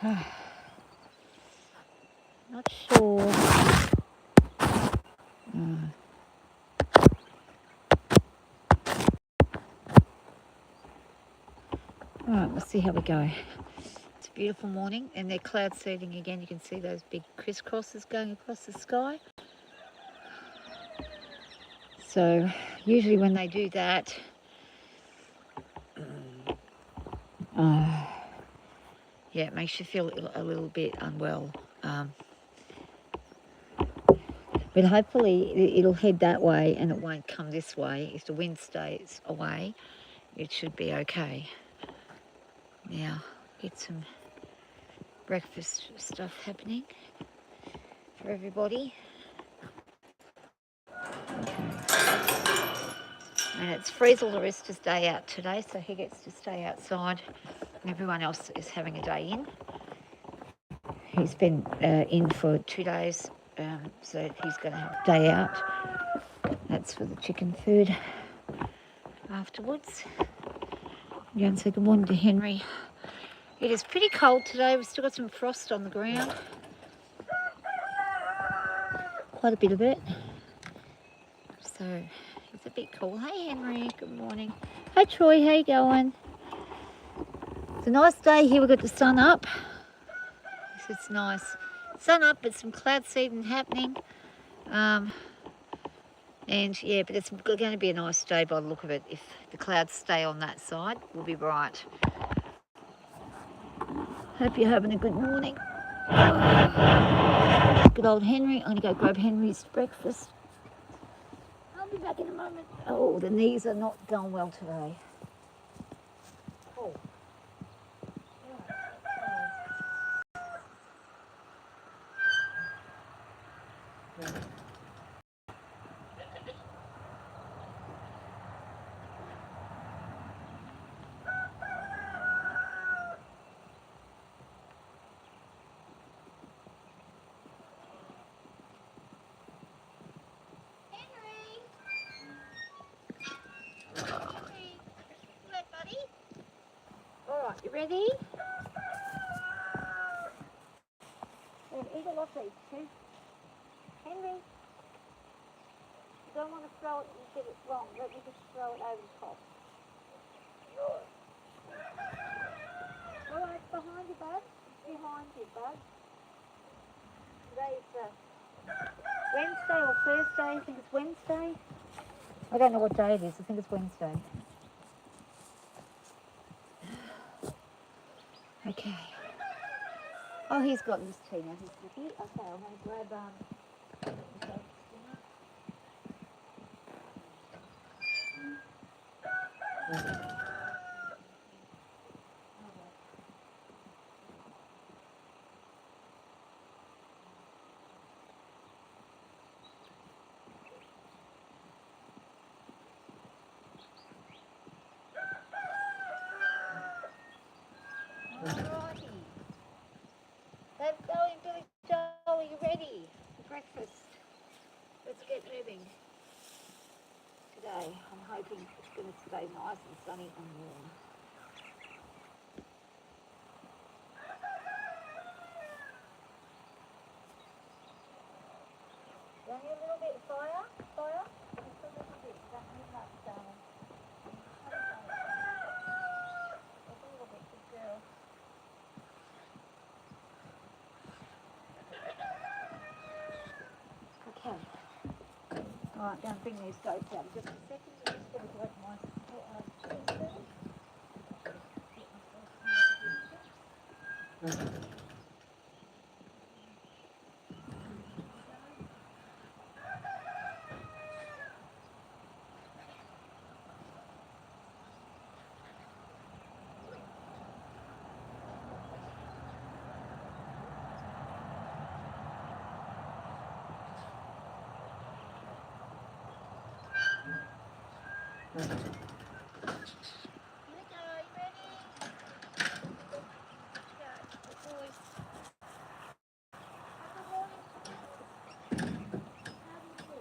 Not sure. Alright, we'll see how we go. It's a beautiful morning and they're cloud seeding again. You can see those big crisscrosses going across the sky. So usually when they do that, yeah, it makes you feel a little bit unwell. But hopefully it'll head that way and it won't come this way. If the wind stays away, it should be okay. Now, get some breakfast stuff happening for everybody. And it's Freezel-Arista's day out today, so he gets to stay outside and everyone else is having a day in. He's been in for 2 days, so he's going to have a day out. That's for the chicken food afterwards. Go and say good morning to Henry. It is pretty cold today. We've still got some frost on the ground. Quite a bit of it. So it's a bit cool. Hey Henry, good morning. Hey Troy, how you going? It's a nice day here. We've got the sun up. It's nice. Sun up, but some cloud seeding happening. And yeah, but it's going to be a nice day by the look of it. If the clouds stay on that side, we'll be bright. Hope you're having a good morning. Good old Henry. I'm going to go grab Henry's breakfast. I'll be back in a moment. Oh, the knees are not going well today. Oh. Alright, you ready? Eat a lot of these too. Henry, you don't want to throw it and get it wrong. Let me just throw it over the top. Alright, it's behind you, bud. It's behind you, bud. Today's Wednesday or Thursday. I think it's Wednesday. I don't know what day it is. I think it's Wednesday. Okay. Oh, he's got this tea now. He's happy. Okay, I'm going to grab Alrighty. Let's go in, Billy Joe. Are you ready for breakfast? Let's get moving. Today, I'm hoping it's going to stay nice and sunny and warm. Only a little bit fire? Fire? Just a little bit. Don't need much, darling. Just a little bit, good girl. Okay. Alright, go and bring these goats out in just a second. I'm just going to grab my teaspoon. Here we go, you ready? Go, good boys. Good morning. How do you do?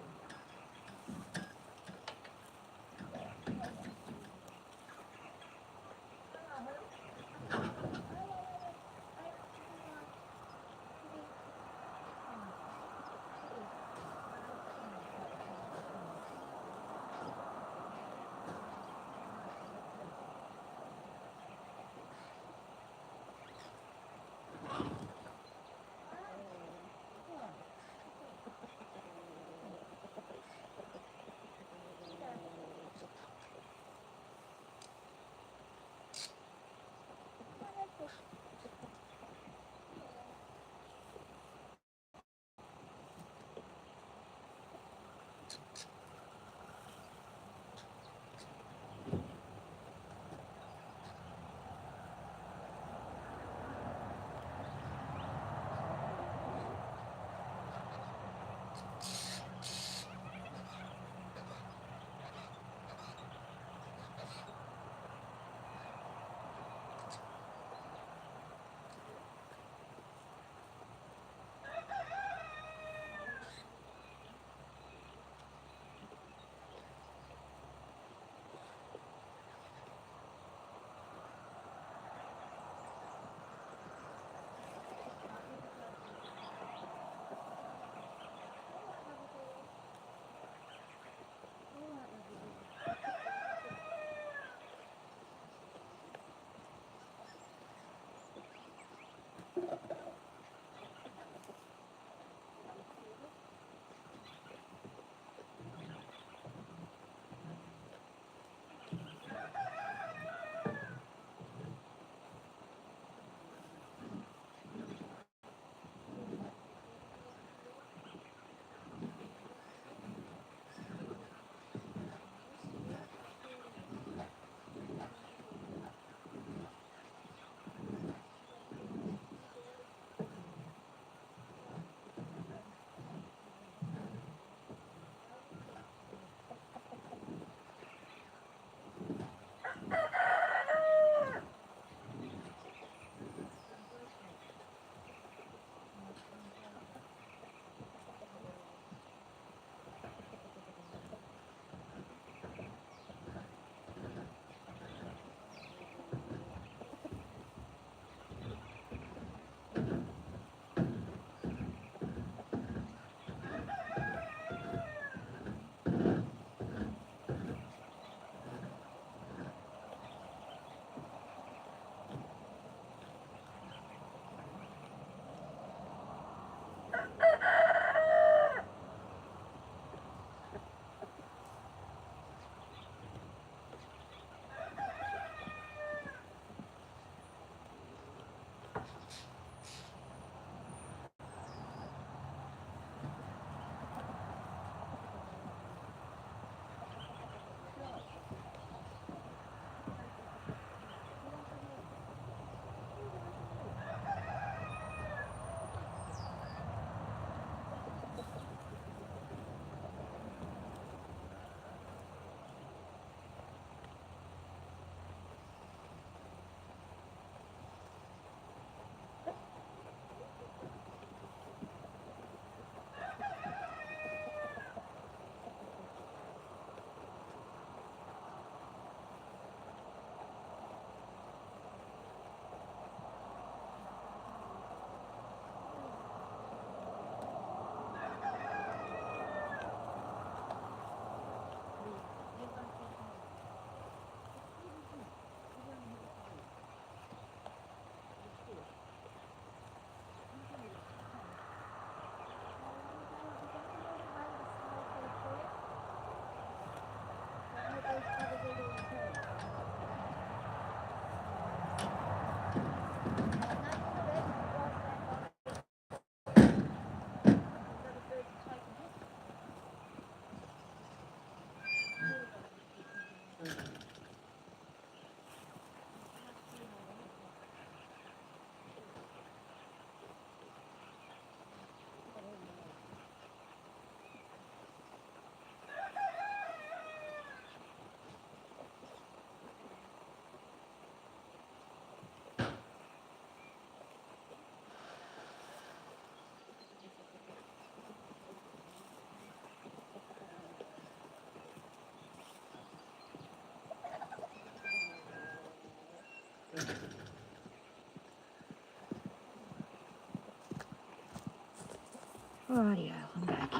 Alrighty, I'm back.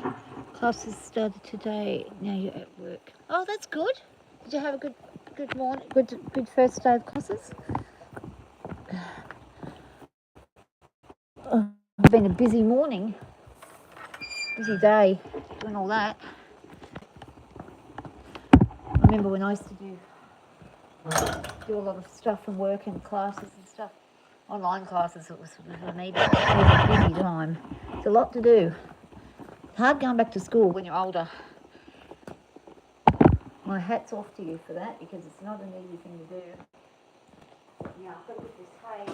Classes started today. Now you're at work. Oh, that's good. Did you have a good morning? Good first day of classes? Oh, it's been a busy morning, busy day, doing all that. I remember when I used to do a lot of stuff and work and classes and stuff, online classes. It was a busy time. It's a lot to do. It's hard going back to school when you're older. My hat's off to you for that, because it's not an easy thing to do. Now I've got to get this hay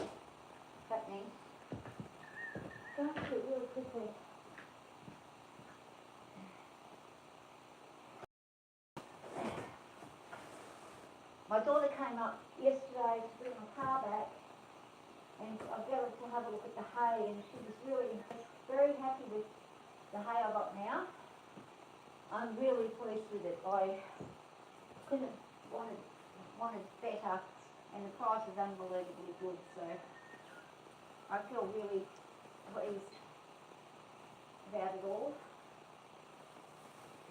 happening. Go through it really quickly. My daughter came up yesterday to bring my car back, and I got her to have a look at the hay, and she was really impressed, very happy with the hay I got now. I'm really pleased with it. I couldn't wanted better, and the price is unbelievably good, so I feel really pleased about it all,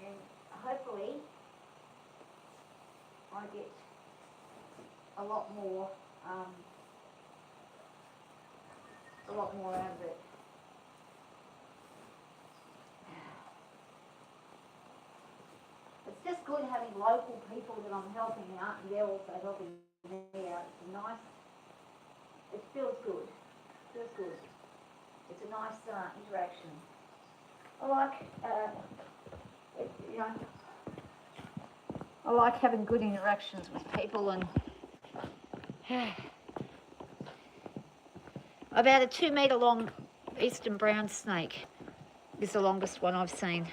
and hopefully I get a lot more out of it. It's just good having local people that I'm helping out, and they're also helping me out. It's nice. It feels good. It's a nice interaction. I like having good interactions with people, and about a 2 metre long eastern brown snake is the longest one I've seen.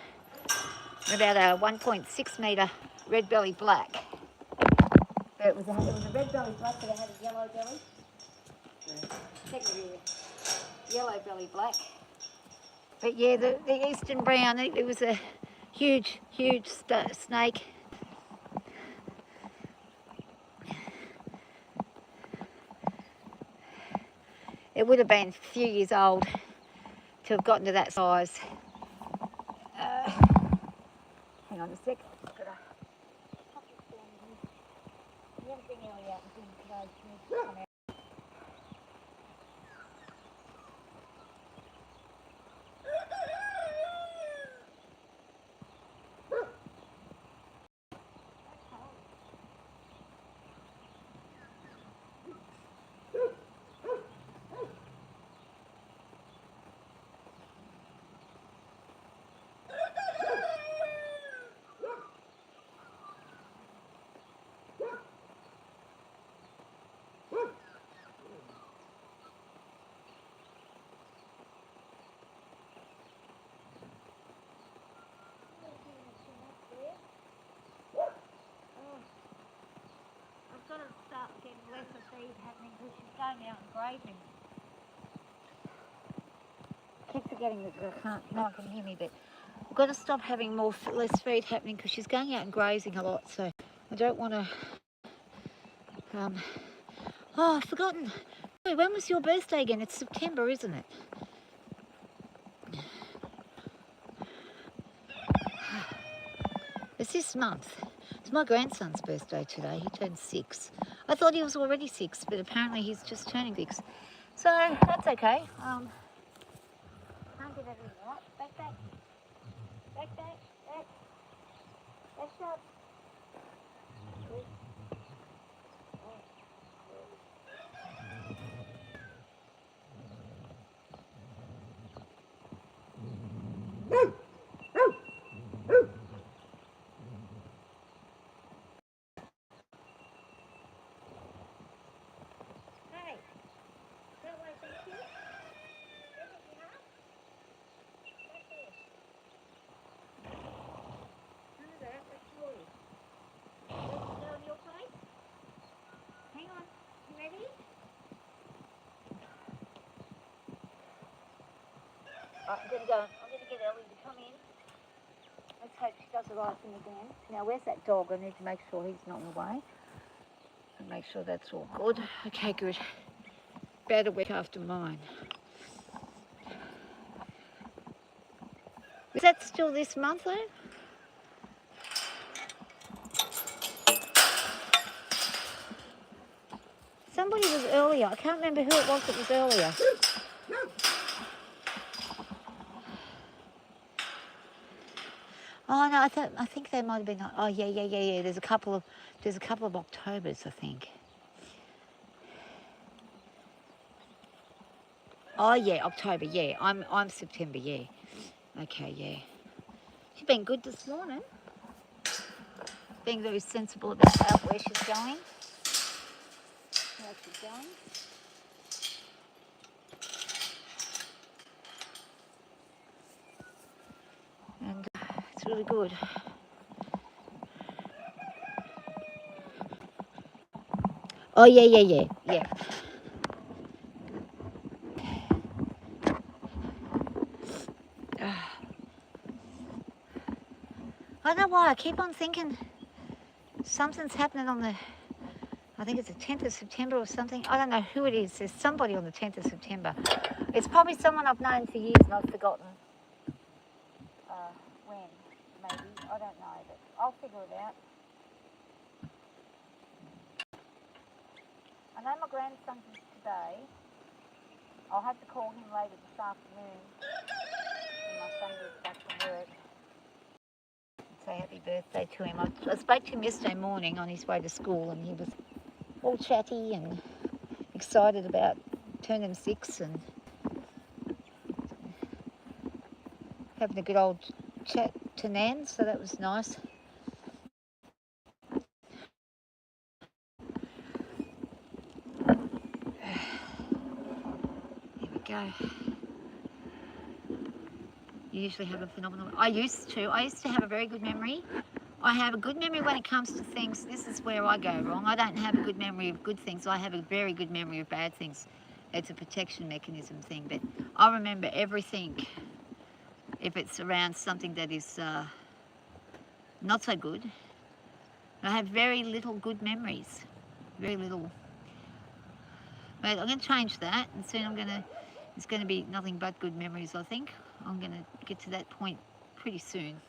About a 1.6 metre red belly black. But it was a red belly black, but it had a yellow belly. Technically a yellow belly black. But yeah, the eastern brown, it was a huge snake. It would have been a few years old to have gotten to that size. Hang on a sec. I've got to pop this down here. We haven't been Ellie out and doing today. She needs to come out. I've got to start getting less of these happening because she's going out and grazing. I keep forgetting that no one can hear me, but I've got to stop having less feed happening because she's going out and grazing a lot, so I don't want to... Oh, I've forgotten. Wait, when was your birthday again? It's September, isn't it? It's this month. It's my grandson's birthday today. He turned 6. I thought he was already 6, but apparently he's just turning 6. So that's okay. Can't get everything right. Back. Back up. Hey, that way, thank you. None of that, that's yours. Go on your place. Hang on, you ready? Right, I'm going to get Ellie to come in. Let's hope she does the right thing again. Now, where's that dog? I need to make sure he's not in the way. And make sure that's all good. Okay, good. About a week after mine. Is that still this month though? Somebody was earlier. I can't remember who it was that was earlier. Oh no, I think they might have been. Oh yeah. There's a couple of Octobers, I think. Oh yeah, October. Yeah, I'm September. Yeah. Okay. Yeah. She's been good this morning. Being very sensible about where she's going. How she's going. And it's really good. Oh yeah. I don't know why I keep on thinking something's happening on the, I think it's the 10th of September or something. I don't know who it is. There's somebody on the 10th of September. It's probably someone I've known for years and I've forgotten when, maybe. I don't know, but I'll figure it out. I know my grandson's today. I'll have to call him later this afternoon when my son gets back from work. Say happy birthday to him. I spoke to him yesterday morning on his way to school and he was all chatty and excited about turning 6 and having a good old chat to Nan, so that was nice. Here we go. You usually have a phenomenal... I used to have a very good memory. I have a good memory when it comes to things. This is where I go wrong. I don't have a good memory of good things. I have a very good memory of bad things. It's a protection mechanism thing, but I remember everything if it's around something that is not so good. I have very little good memories. Very little. But I'm going to change that, and soon it's going to be nothing but good memories, I think. I'm going to get to that point pretty soon.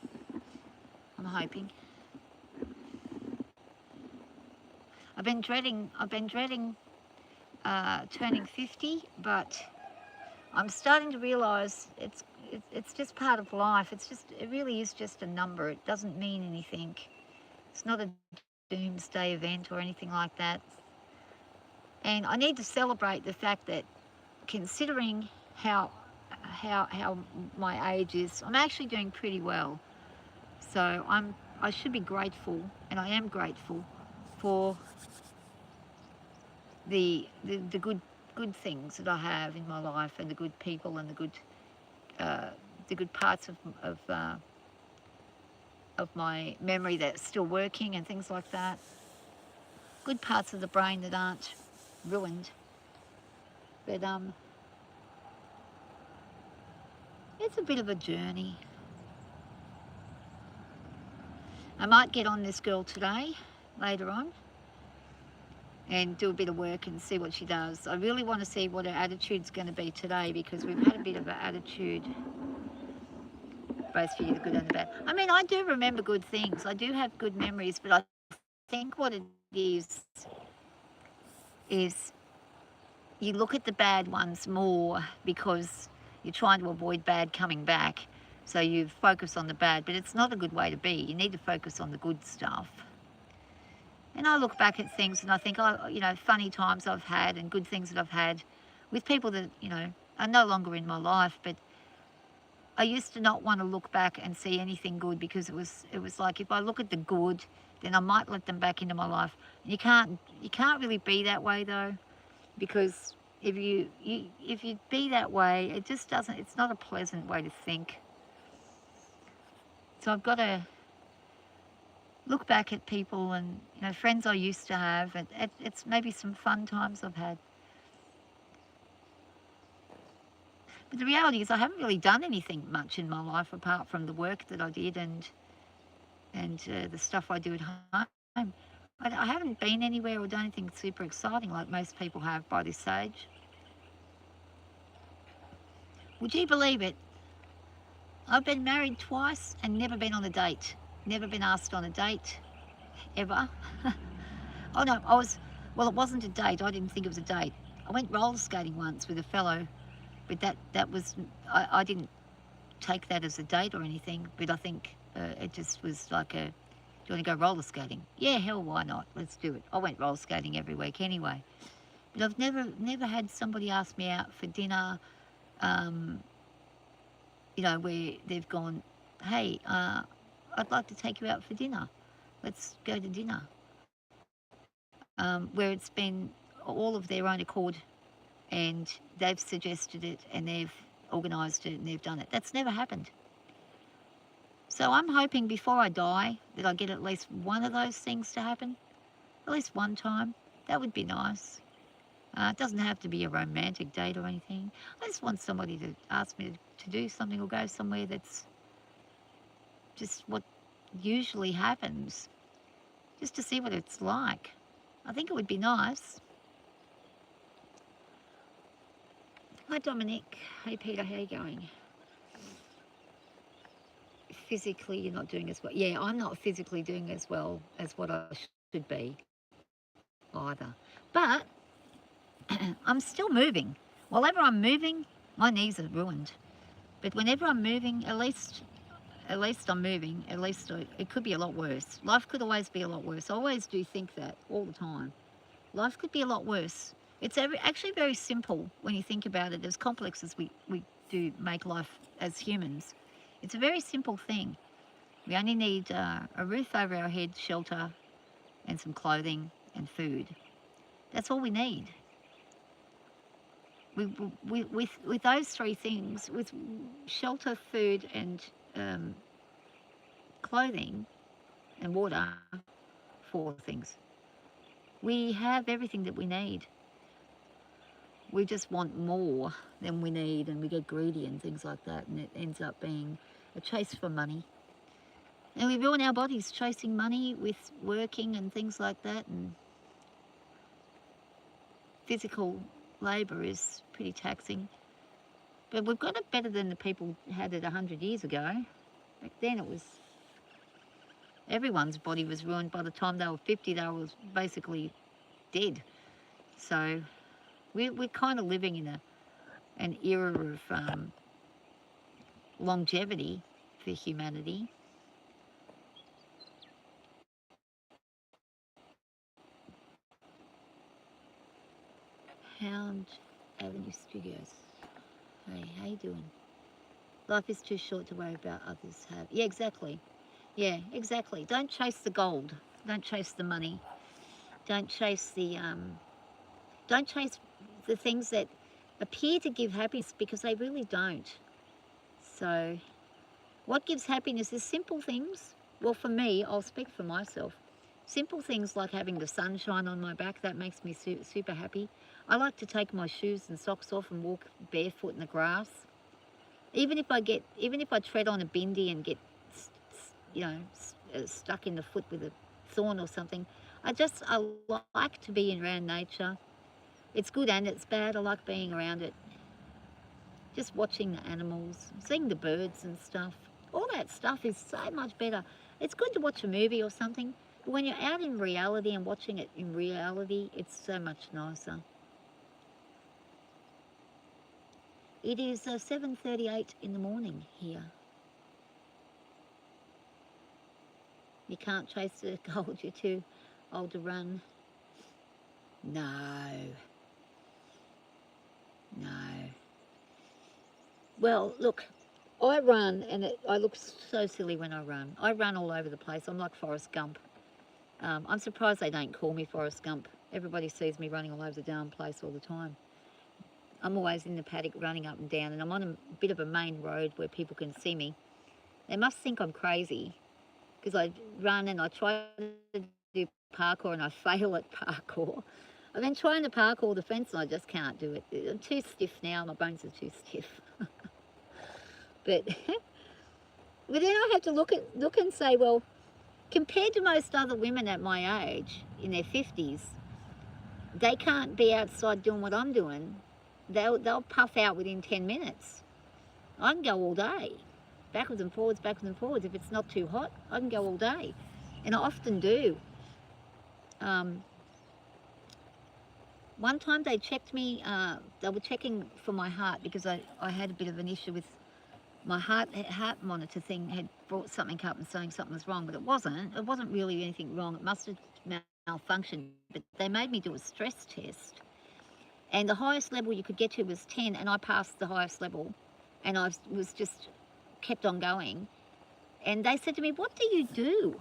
I'm hoping. I've been dreading turning 50, but I'm starting to realise it's just part of life. It really is just a number. It doesn't mean anything. It's not a doomsday event or anything like that. And I need to celebrate the fact that, considering how my age is, I'm actually doing pretty well. So I should be grateful, and I am grateful for the good things that I have in my life, and the good people, and the good parts of my memory that's still working, and things like that. Good parts of the brain that aren't ruined. But it's a bit of a journey. I might get on this girl today, later on, and do a bit of work and see what she does. I really want to see what her attitude's going to be today, because we've had a bit of an attitude, both for you, the good and the bad. I mean, I do remember good things. I do have good memories, but I think what it is you look at the bad ones more because you're trying to avoid bad coming back. So you focus on the bad, but it's not a good way to be. You need to focus on the good stuff. And I look back at things and I think, funny times I've had and good things that I've had with people that, are no longer in my life. But I used to not want to look back and see anything good, because it was like, if I look at the good, then I might let them back into my life. And you can't really be that way though, because if you be that way, it just doesn't. It's not a pleasant way to think. So I've got to look back at people and friends I used to have, and it's maybe some fun times I've had. But the reality is I haven't really done anything much in my life apart from the work that I did and the stuff I do at home. I haven't been anywhere or done anything super exciting like most people have by this age. Would you believe it? I've been married twice and never been on a date. Never been asked on a date, ever. Oh no, well, it wasn't a date. I didn't think it was a date. I went roller skating once with a fellow, but that was, I didn't take that as a date or anything, but I think it just was like a, do you want to go roller skating? Yeah, hell, why not? Let's do it. I went roller skating every week anyway. But I've never had somebody ask me out for dinner, you know, where they've gone, hey, I'd like to take you out for dinner. Let's go to dinner. Where it's been all of their own accord, and they've suggested it and they've organised it and they've done it. That's never happened. So I'm hoping before I die that I get at least one of those things to happen, at least one time. That would be nice. It doesn't have to be a romantic date or anything. I just want somebody to ask me to do something or go somewhere that's just what usually happens, just to see what it's like. I think it would be nice. Hi Dominic. Hey Peter, how you going? Physically, you're not doing as well. Yeah, I'm not physically doing as well as what I should be either. But I'm still moving. Whenever I'm moving, my knees are ruined. But whenever I'm moving, at least I'm moving. At least it could be a lot worse. Life could always be a lot worse. I always do think that all the time. Life could be a lot worse. It's actually very simple when you think about it, as complex as we do make life as humans. It's a very simple thing. We only need a roof over our head, shelter, and some clothing and food. That's all we need. With those three things, with shelter, food, and clothing and water, four things, we have everything that we need. We just want more than we need, and we get greedy and things like that, and it ends up being a chase for money. And we ruin our bodies chasing money with working and things like that, and physical labour is pretty taxing. But we've got it better than the people had it 100 years ago. Back then it was, everyone's body was ruined. By the time they were 50, they were basically dead. So we're kind of living in an era of longevity for humanity. Hound Avenue Studios. Hey, how you doing? Life is too short to worry about others have. Yeah, exactly. Yeah, exactly. Don't chase the gold. Don't chase the money. Don't chase don't chase the things that appear to give happiness, because they really don't. So what gives happiness is simple things. Well, for me, I'll speak for myself. Simple things like having the sunshine on my back, that makes me super happy. I like to take my shoes and socks off and walk barefoot in the grass. Even if I tread on a bindi and get, you know, stuck in the foot with a thorn or something, I like to be around nature. It's good and it's bad. I like being around it. Just watching the animals, seeing the birds and stuff. All that stuff is so much better. It's good to watch a movie or something, but when you're out in reality and watching it in reality, it's so much nicer. It is 7:38 in the morning here. You can't chase the gold, you're too old to run. No. Well, look, I run, and I look so silly when I run. I run all over the place. I'm like Forrest Gump. I'm surprised they don't call me Forrest Gump. Everybody sees me running all over the damn place all the time. I'm always in the paddock running up and down, and I'm on a bit of a main road where people can see me. They must think I'm crazy, because I run and I try to do parkour and I fail at parkour. I've been trying to parkour the fence and I just can't do it. I'm too stiff now, my bones are too stiff. But then I have to look and say, well, compared to most other women at my age, in their 50s, they can't be outside doing what I'm doing. They'll puff out within 10 minutes. I can go all day. backwards and forwards, backwards and forwards. If it's not too hot, I can go all day. And I often do. One time they checked me, they were checking for my heart because I had a bit of an issue with my heart monitor thing had brought something up and saying something was wrong, but it wasn't. It wasn't really anything wrong. It must have malfunctioned, but they made me do a stress test. And the highest level you could get to was 10, and I passed the highest level, and I was just kept on going. And they said to me, "What do you do?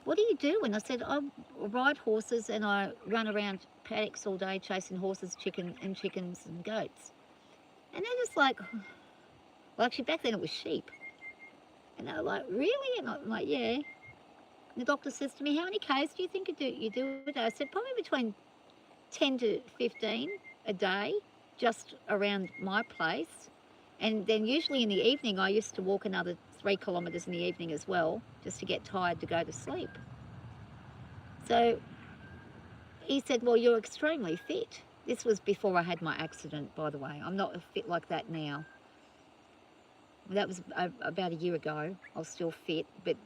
What do you do?" And I said, "I ride horses and I run around paddocks all day chasing horses, chickens and goats." And they're just like, well, actually back then it was sheep. And they were like, "Really?" And I'm like, "Yeah." And the doctor says to me, "How many Ks do you think you do a day?" I said, "Probably between 10 to 15 a day, just around my place." And then usually in the evening, I used to walk another 3 kilometres in the evening as well, just to get tired to go to sleep. So he said, "Well, you're extremely fit." This was before I had my accident, by the way. I'm not fit like that now. That was about a year ago. I was still fit, but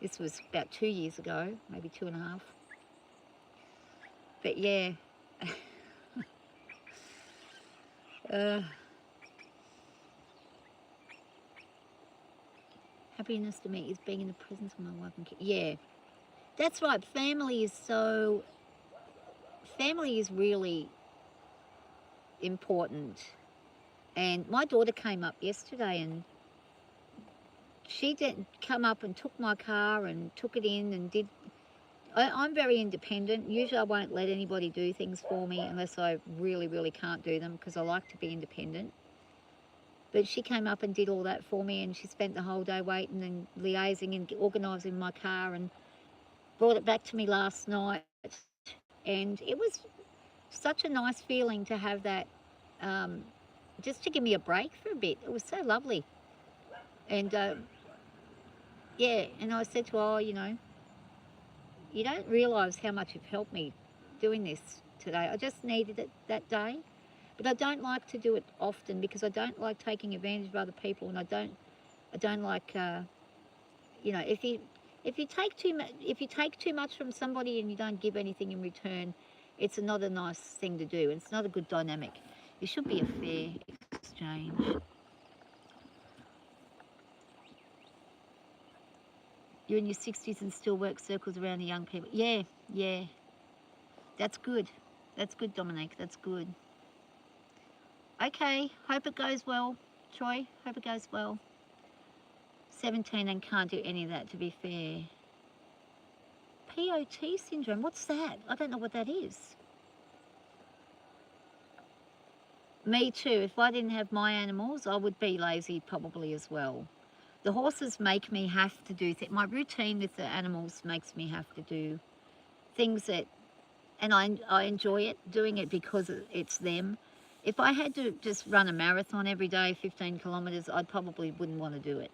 this was about 2 years ago, maybe 2.5. But yeah. Happiness to me is being in the presence of my wife and kids. Yeah, that's right. Family is really important. And my daughter came up yesterday and she didn't come up and took my car and took it in and did. I'm very independent. Usually I won't let anybody do things for me unless I really, really can't do them because I like to be independent. But she came up and did all that for me, and she spent the whole day waiting and liaising and organising my car and brought it back to me last night. And it was such a nice feeling to have that, just to give me a break for a bit. It was so lovely. And yeah, and I said to her, "Oh, you don't realise how much you've helped me doing this today. I just needed it that day." But I don't like to do it often because I don't like taking advantage of other people, and I don't like, if you take too much from somebody and you don't give anything in return, it's not a nice thing to do. It's not a good dynamic. It should be a fair exchange. You're in your 60s and still work circles around the young people. Yeah, yeah. That's good. That's good, Dominique. That's good. Okay, hope it goes well, Troy. Hope it goes well. 17 and can't do any of that, to be fair. POT syndrome, what's that? I don't know what that is. Me too. If I didn't have my animals, I would be lazy probably as well. The horses make me have to do things. My routine with the animals makes me have to do things that, and I enjoy it, doing it because it's them. If I had to just run a marathon every day, 15 kilometres, I probably wouldn't want to do it.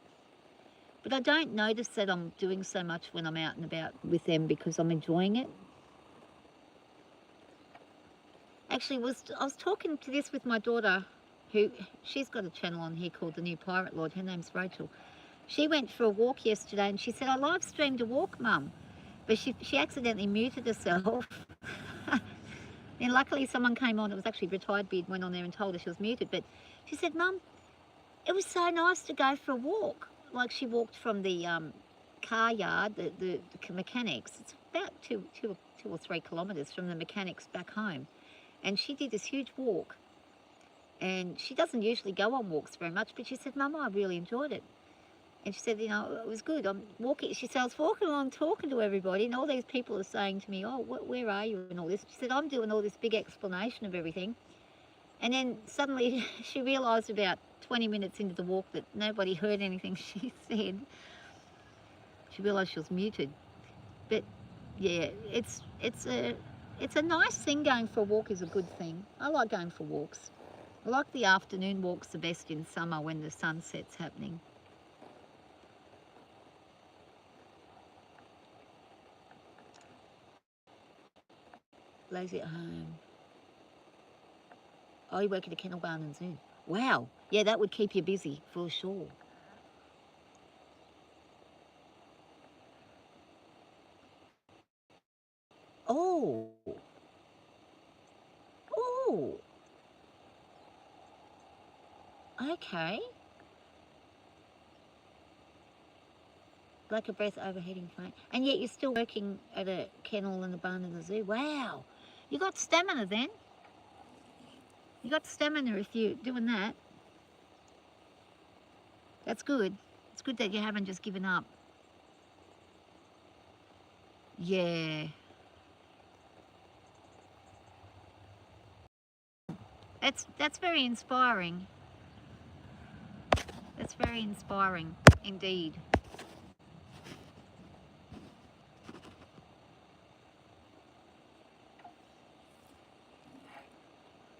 But I don't notice that I'm doing so much when I'm out and about with them because I'm enjoying it. Actually, I was talking to this with my daughter, she's got a channel on here called The New Pirate Lord. Her name's Rachel. She went for a walk yesterday and she said, "I live streamed a walk, Mum." But she accidentally muted herself. And luckily someone came on, it was actually Retired Beard, went on there and told her she was muted. But she said, "Mum, it was so nice to go for a walk." Like she walked from the car yard, the mechanics. It's about two or 3 kilometres from the mechanics back home. And she did this huge walk. And she doesn't usually go on walks very much, but she said, "Mum, I really enjoyed it." And she said, "It was good. I'm walking." She said, "I was walking along talking to everybody, and all these people are saying to me, 'Oh, where are you?' and all this." She said, "I'm doing all this big explanation of everything." And then suddenly she realised about 20 minutes into the walk that nobody heard anything she said. She realised she was muted. But yeah, it's a nice thing. Going for a walk is a good thing. I like going for walks. I like the afternoon walks the best in summer when the sunset's happening. Lazy at home. Oh, you work at a kennel barn and zoo. Wow. Yeah, that would keep you busy for sure. Oh, oh, okay. Like a breath overheating flame. And yet you're still working at a kennel and a barn and a zoo. Wow. You got stamina then. You got stamina if you're doing that. That's good. It's good that you haven't just given up. Yeah. That's very inspiring. That's very inspiring indeed.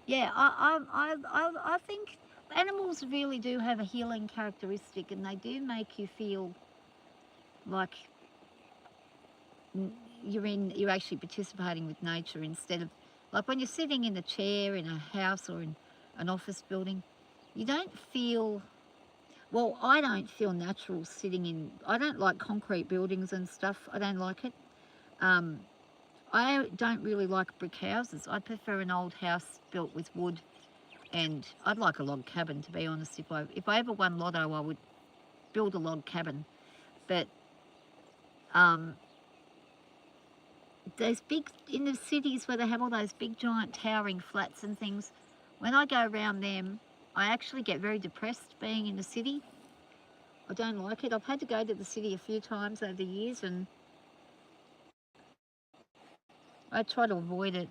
Yeah, I think animals really do have a healing characteristic, and they do make you feel like you're actually participating with nature instead of like when you're sitting in a chair in a house or in an office building, you don't feel well. I don't feel natural sitting in. I don't like concrete buildings and stuff. I don't like it. Um, I don't really like brick houses. I prefer an old house built with wood, and I'd like a log cabin, to be honest. If I ever won lotto, I would build a log cabin. But um, those big, in the cities where they have all those big giant towering flats and things, when I go around them, I actually get very depressed being in the city. I don't like it. I've had to go to the city a few times over the years, and I try to avoid it.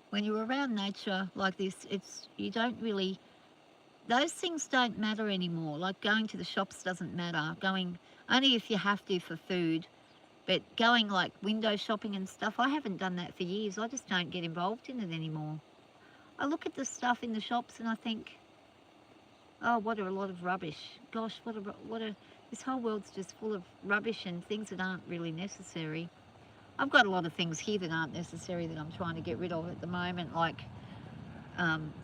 When you're around nature like this, you don't really, those things don't matter anymore. Like going to the shops doesn't matter. Going only if you have to for food, but going like window shopping and stuff, I haven't done that for years. I just don't get involved in it anymore. I look at the stuff in the shops and I think, oh, what a lot of rubbish. Gosh, this whole world's just full of rubbish and things that aren't really necessary. I've got a lot of things here that aren't necessary that I'm trying to get rid of at the moment, like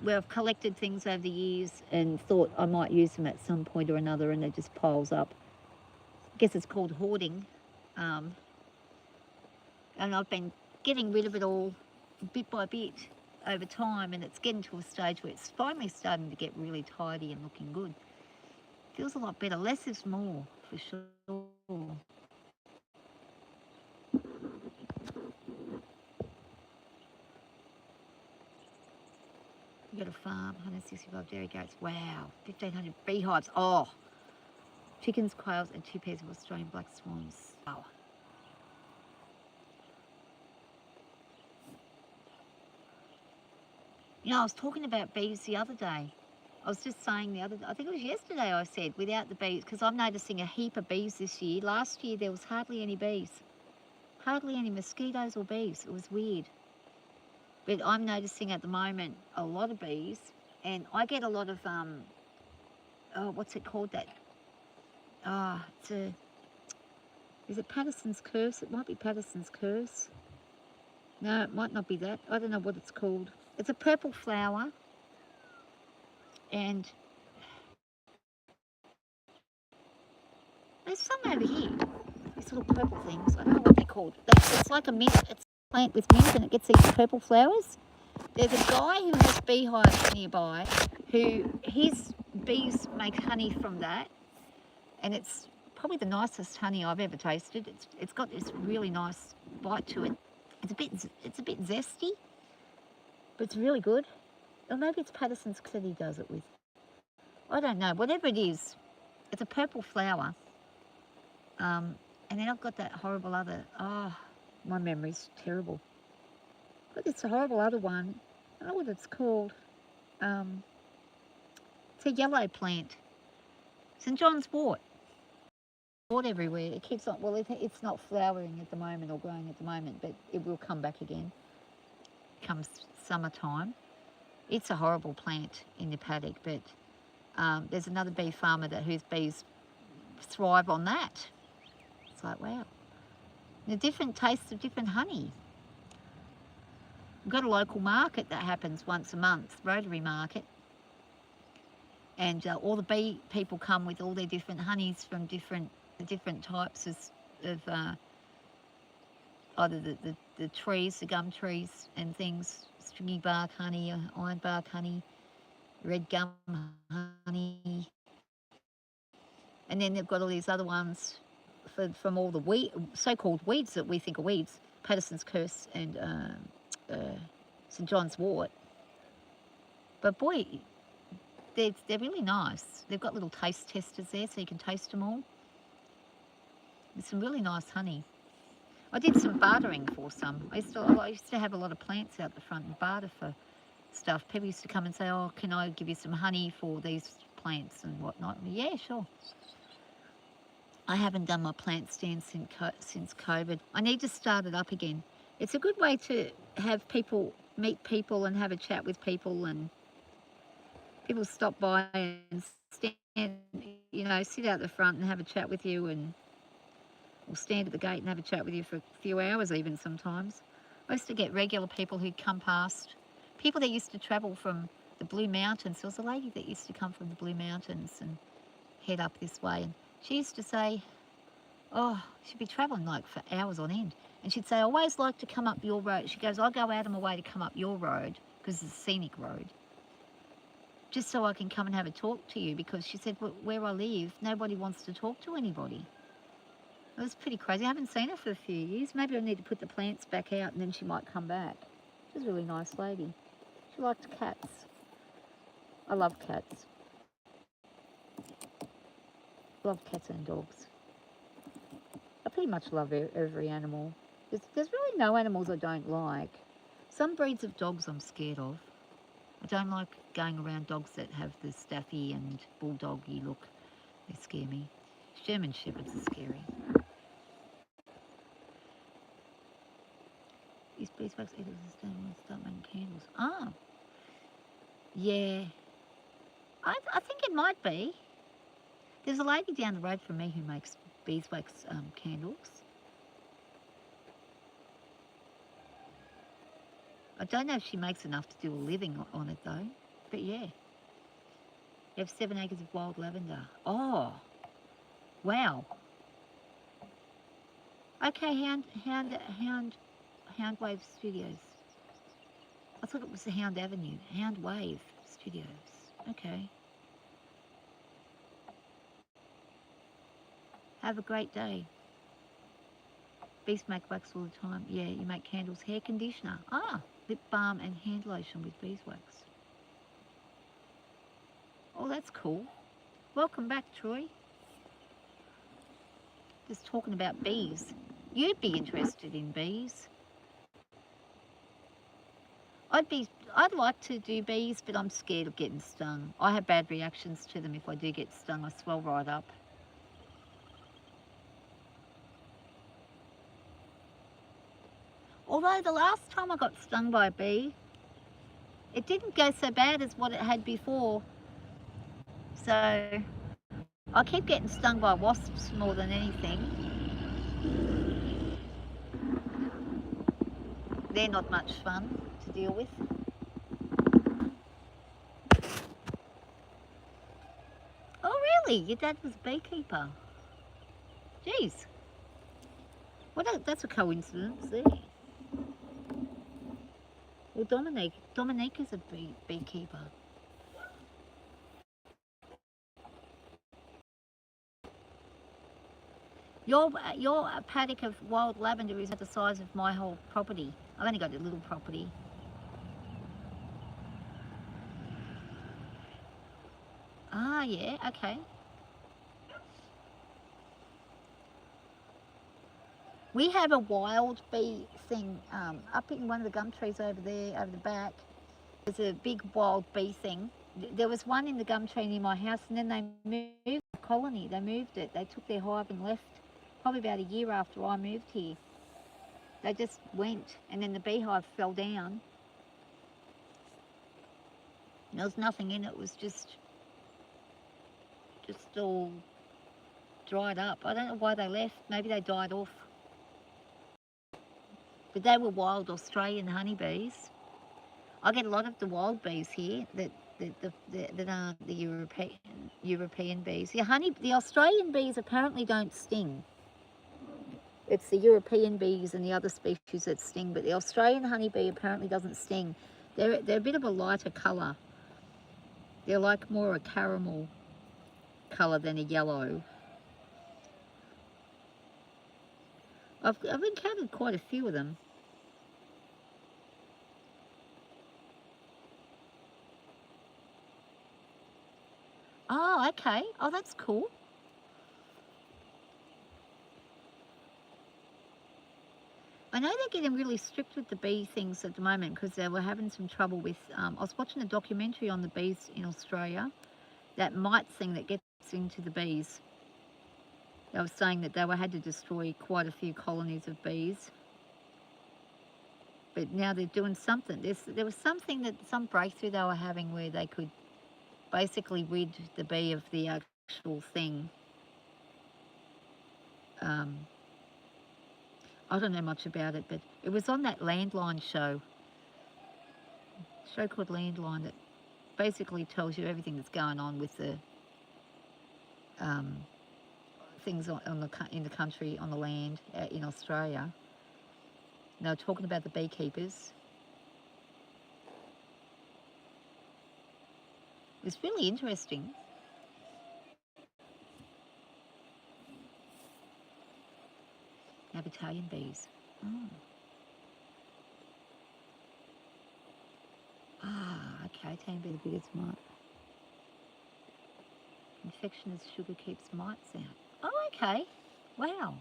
where I've collected things over the years and thought I might use them at some point or another, and it just piles up. I guess it's called hoarding. And I've been getting rid of it all bit by bit over time, and it's getting to a stage where it's finally starting to get really tidy and looking good. Feels a lot better. Less is more, for sure. You got a farm, 165 dairy goats. Wow, 1,500 beehives. Oh, chickens, quails, and 2 pairs of Australian black swans. Wow. You know, I was talking about bees the other day. I was just saying I think it was yesterday I said, without the bees, because I'm noticing a heap of bees this year. Last year there was hardly any bees. Hardly any mosquitoes or bees. It was weird. But I'm noticing at the moment a lot of bees, and I get a lot of, oh, what's it called that? Ah, is it Patterson's curse? It might be Patterson's curse. No, it might not be that. I don't know what it's called. It's a purple flower, and there's some over here. These little purple things. I don't know what they're called. It's like a mint. It's a plant with mint, and it gets these purple flowers. There's a guy who has beehives nearby, who his bees make honey from that, and it's probably the nicest honey I've ever tasted. It's got this really nice bite to it. It's a bit zesty, but it's really good. Or maybe it's Patterson's that he does it with. I don't know. Whatever it is, it's a purple flower. And then I've got that horrible other. Oh, my memory's terrible. But it's a horrible other one. I don't know what it's called. It's a yellow plant. St. John's wort. Wort everywhere. It keeps on. Well, it's not flowering at the moment or growing at the moment, but it will come back again. Comes summertime. It's a horrible plant in the paddock, but there's another bee farmer whose bees thrive on that. It's like, wow. The different tastes of different honey. We've got a local market that happens once a month, Rotary Market. And all the bee people come with all their different honeys from different types of either the trees, the gum trees and things, stringy bark honey, iron bark honey, red gum honey, and then they've got all these other ones from all the so-called weeds that we think are weeds, Patterson's curse and St John's wort. But boy, they're really nice. They've got little taste testers there so you can taste them all. There's some really nice honey. I did some bartering for some. I used to have a lot of plants out the front and barter for stuff. People used to come and say, oh, can I give you some honey for these plants and whatnot? Yeah, sure. I haven't done my plant stand since COVID. I need to start it up again. It's a good way to have people, meet people and have a chat with people, and people stop by and stand, sit out the front and have a chat with you, or stand at the gate and have a chat with you for a few hours even sometimes. I used to get regular people who'd come past, people that used to travel from the Blue Mountains. There was a lady that used to come from the Blue Mountains and head up this way, and she used to say, oh, she'd be travelling like for hours on end, and she'd say, I always like to come up your road. She goes, I go out of my way to come up your road because it's a scenic road, just so I can come and have a talk to you, because she said, well, where I live, nobody wants to talk to anybody. It was pretty crazy. I haven't seen her for a few years. Maybe I need to put the plants back out and then she might come back. She was a really nice lady. She liked cats. I love cats. Love cats and dogs. I pretty much love every animal. There's really no animals I don't like. Some breeds of dogs I'm scared of. I don't like going around dogs that have the staffy and bulldoggy look. They scare me. German shepherds are scary. These beeswax eaters are staying and start making candles. Ah, yeah. I think it might be. There's a lady down the road from me who makes beeswax candles. I don't know if she makes enough to do a living on it though, but yeah. You have 7 acres of wild lavender. Oh, wow. Okay, Hound Wave Studios. I thought it was the Hound Avenue. Hound Wave Studios. Okay. Have a great day. Bees make wax all the time. Yeah, you make candles, hair conditioner. Ah, lip balm and hand lotion with beeswax. Oh, that's cool. Welcome back, Troy. Just talking about bees. You'd be interested in bees. I'd like to do bees, but I'm scared of getting stung. I have bad reactions to them. If I do get stung, I swell right up. Although the last time I got stung by a bee, it didn't go so bad as what it had before. So I keep getting stung by wasps more than anything. They're not much fun to deal with. Oh really? Your dad was a beekeeper? Jeez. That's a coincidence there. Well, Dominique is a beekeeper. Your paddock of wild lavender is about the size of my whole property. I've only got a little property. Ah, yeah, okay. We have a wild bee thing up in one of the gum trees over there, over the back. There's a big wild bee thing. There was one in the gum tree near my house, and then they moved the colony. They moved it. They took their hive and left probably about a year after I moved here. They just went, and then the beehive fell down. There was nothing in it. It was just all dried up. I don't know why they left. Maybe they died off. But they were wild Australian honeybees. I get a lot of the wild bees here that aren't the European bees. The Australian bees apparently don't sting. It's the European bees and the other species that sting, but the Australian honeybee apparently doesn't sting. They're a bit of a lighter colour. They're like more a caramel colour than a yellow. I've encountered quite a few of them. Oh, okay. Oh, that's cool. I know they're getting really strict with the bee things at the moment because they were having some trouble with, I was watching a documentary on the bees in Australia, that mite thing that gets into the bees. They were saying that they had to destroy quite a few colonies of bees. But now they're doing something. There was something some breakthrough they were having where they could basically rid the bee of the actual thing. I don't know much about it, but it was on that Landline show called Landline, that basically tells you everything that's going on with the things in the country, on the land, in Australia. They were talking about the beekeepers. It's really interesting. Italian bees. Oh. Ah, okay, Italian bee, the biggest mite. Infection as sugar keeps mites out. Oh, okay. Wow.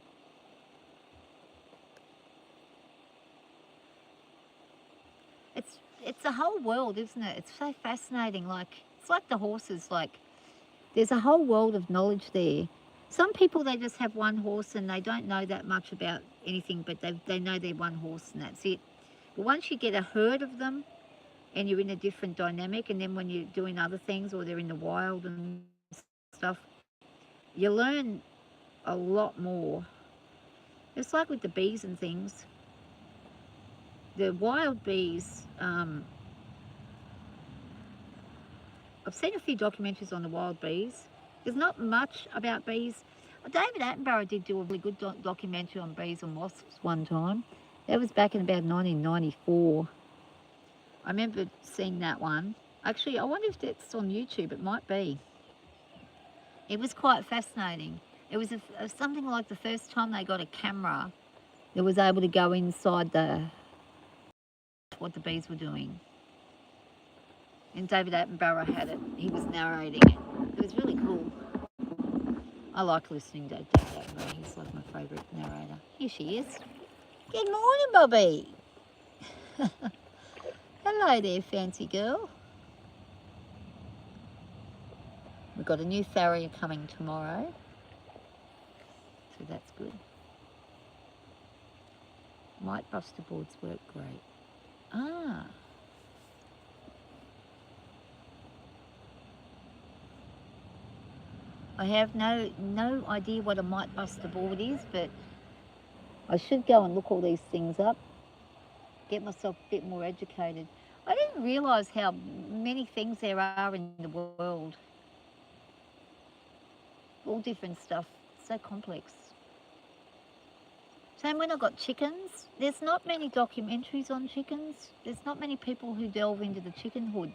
It's a whole world, isn't it? It's so fascinating. Like, it's like the horses. Like, there's a whole world of knowledge there. Some people, they just have one horse and they don't know that much about anything, but they know they're one horse and that's it. But once you get a herd of them and you're in a different dynamic, and then when you're doing other things or they're in the wild and stuff, you learn a lot more. It's like with the bees and things. The wild bees, I've seen a few documentaries on the wild bees. There's not much about bees. David Attenborough did do a really good documentary on bees and wasps one time. That was back in about 1994. I remember seeing that one. Actually, I wonder if it's on YouTube. It might be. It was quite fascinating. It was something like the first time they got a camera that was able to go inside what the bees were doing. And David Attenborough had it. He was narrating it. It was really cool. I like listening to David Attenborough. He's like my favourite narrator. Here she is. Good morning, Bobby. Hello there, fancy girl. We've got a new farrier coming tomorrow. So that's good. Mite buster boards work great. Ah. I have no idea what a mite buster board is, but I should go and look all these things up, get myself a bit more educated. I didn't realise how many things there are in the world. All different stuff, so complex. Same when I got chickens. There's not many documentaries on chickens. There's not many people who delve into the chickenhood.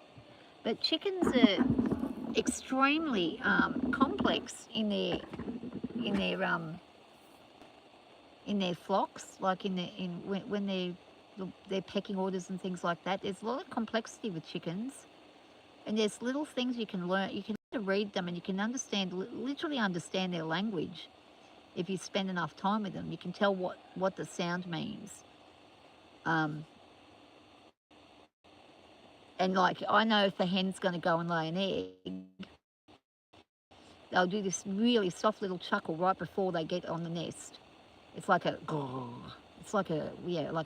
But chickens are extremely complex in their flocks, like when they're pecking orders and things like that. There's a lot of complexity with chickens, and there's little things you can learn. You can read them, and you can literally understand their language. If you spend enough time with them, you can tell what the sound means. And like, I know if a hen's going to go and lay an egg, they'll do this really soft little chuckle right before they get on the nest. It's like a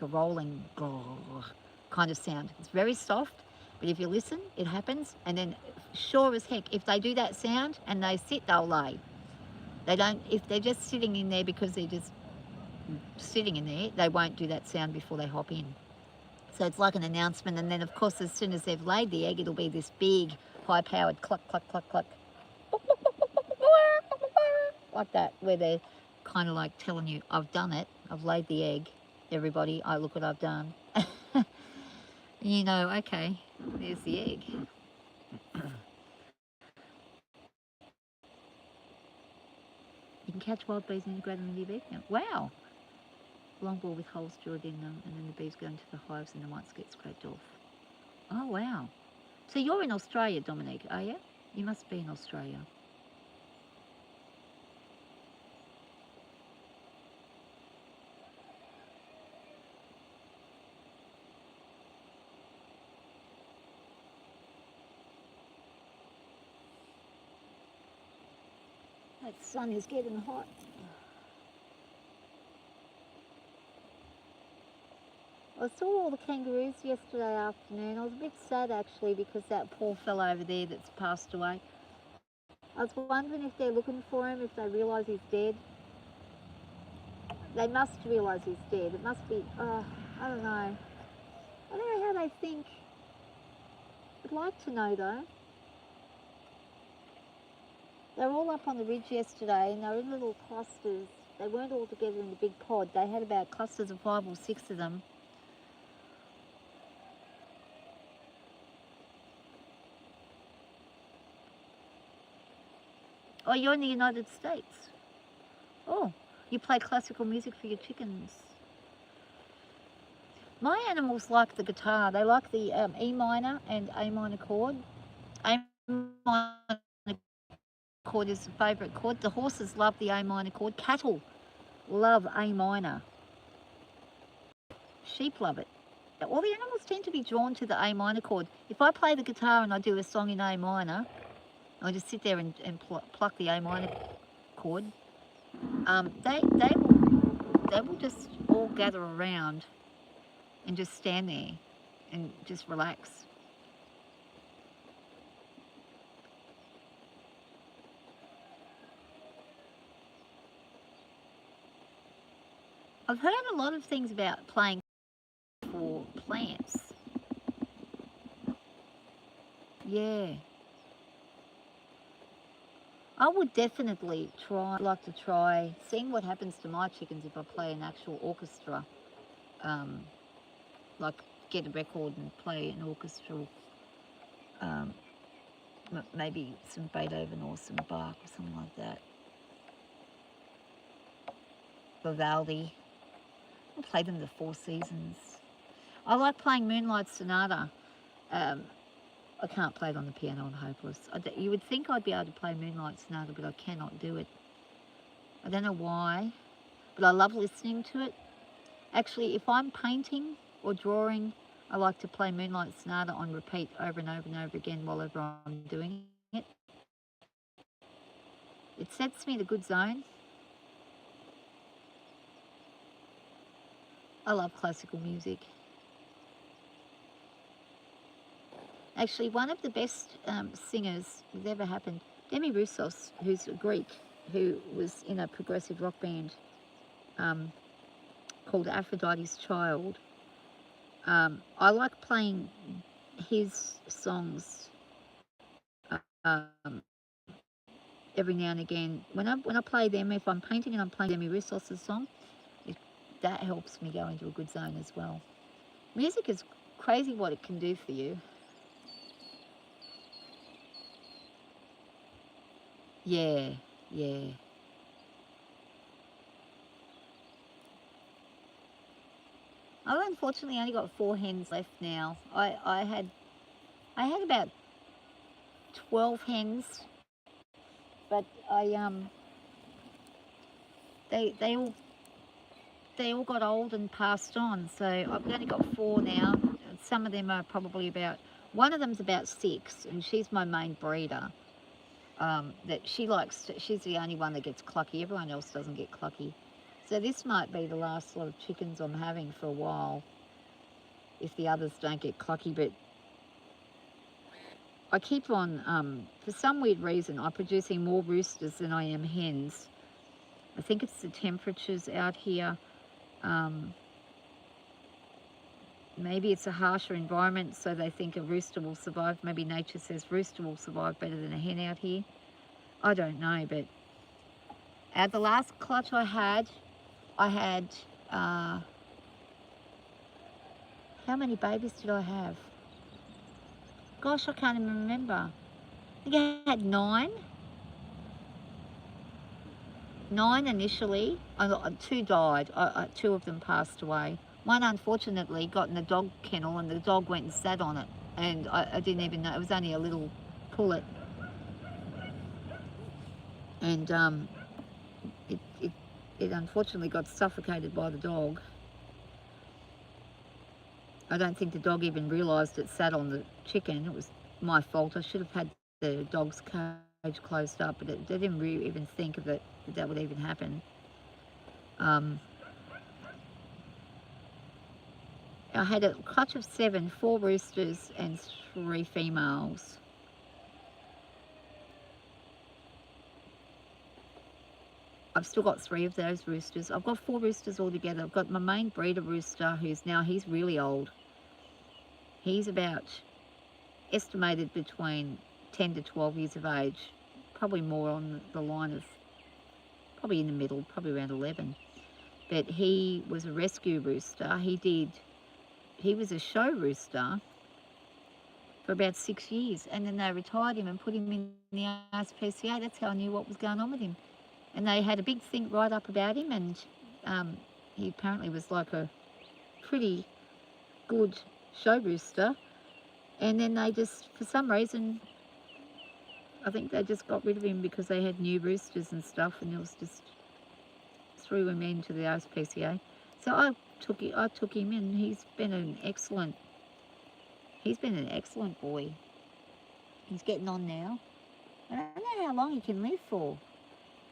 rolling kind of sound. It's very soft, but if you listen, it happens. And then, sure as heck, if they do that sound and they sit, they'll lay. They don't. If they're just sitting in there because they're just sitting in there, they won't do that sound before they hop in. So it's like an announcement, and then of course as soon as they've laid the egg, it'll be this big, high-powered cluck, cluck, cluck, cluck, like that, where they're kind of like telling you, I've done it, I've laid the egg, everybody. Look what I've done. You know, okay, there's the egg. You can catch wild bees and integrate them into your bees now. Wow! Long ball with holes drilled in them, and then the bees go into the hives and the whites get scraped off. Oh, wow. So you're in Australia, Dominique, are you? You must be in Australia. That sun is getting hot. I saw all the kangaroos yesterday afternoon. I was a bit sad actually because that poor fellow over there that's passed away. I was wondering if they're looking for him, if they realise he's dead. They must realise he's dead. It must be, I don't know. I don't know how they think. I'd like to know though. They were all up on the ridge yesterday and they were in little clusters. They weren't all together in the big pod. They had about clusters of 5 or 6 of them. Oh, you're in the United States. Oh, you play classical music for your chickens. My animals like the guitar. They like the E minor and A minor chord. A minor chord is the favourite chord. The horses love the A minor chord. Cattle love A minor. Sheep love it. All the animals tend to be drawn to the A minor chord. If I play the guitar and I do a song in A minor, I just sit there and pluck the A minor chord. They will just all gather around and just stand there and just relax. I've heard a lot of things about playing for plants. Yeah. I would definitely like to try seeing what happens to my chickens if I play an actual orchestra. Like get a record and play an orchestral, maybe some Beethoven or some Bach or something like that. Vivaldi. I'll play them the 4 seasons. I like playing Moonlight Sonata. I can't play it on the piano, I'm hopeless. You would think I'd be able to play Moonlight Sonata, but I cannot do it. I don't know why, but I love listening to it. Actually, if I'm painting or drawing, I like to play Moonlight Sonata on repeat over and over and over again while I'm doing it. It sets me in a good zone. I love classical music. Actually, one of the best singers that's ever happened, Demi Roussos, who's a Greek, who was in a progressive rock band called Aphrodite's Child. I like playing his songs every now and again. When I play them, if I'm painting and I'm playing Demi Roussos' song, that helps me go into a good zone as well. Music is crazy what it can do for you. Yeah, yeah. I've unfortunately only got 4 hens left now. I had about 12 hens, but they all got old and passed on. So I've only got 4 now. Some of them are probably one of them's about 6, and she's my main breeder. She's the only one that gets clucky. Everyone else doesn't get clucky. So this might be the last lot of chickens I'm having for a while, if the others don't get clucky. But I keep on, for some weird reason, I'm producing more roosters than I am hens. I think it's the temperatures out here. Maybe it's a harsher environment, so they think a rooster will survive. Maybe nature says rooster will survive better than a hen out here. I don't know, but at the last clutch I had how many babies did I have? Gosh, I can't even remember. I think I had 9. 9 initially. 2 died. 2 of them passed away. One unfortunately got in the dog kennel and the dog went and sat on it. And I didn't even know. It was only a little pullet. And it unfortunately got suffocated by the dog. I don't think the dog even realised it sat on the chicken. It was my fault. I should have had the dog's cage closed up, but they didn't really even think of it, that would even happen. I had a clutch of 7, 4 roosters and 3 females. I've still got 3 of those roosters. I've got 4 roosters altogether. I've got my main breeder rooster, he's really old. He's about estimated between 10 to 12 years of age, probably more on the line of, probably in the middle, probably around 11. But he was a rescue rooster. He was a show rooster for about 6 years, and then they retired him and put him in the RSPCA. That's how I knew what was going on with him. And they had a big thing right up about him, and he apparently was like a pretty good show rooster. And then they just, for some reason, I think they just got rid of him because they had new roosters and stuff, and it was just threw him into the RSPCA. So I took him in. He's been an excellent boy. He's getting on now. I don't know how long he can live for.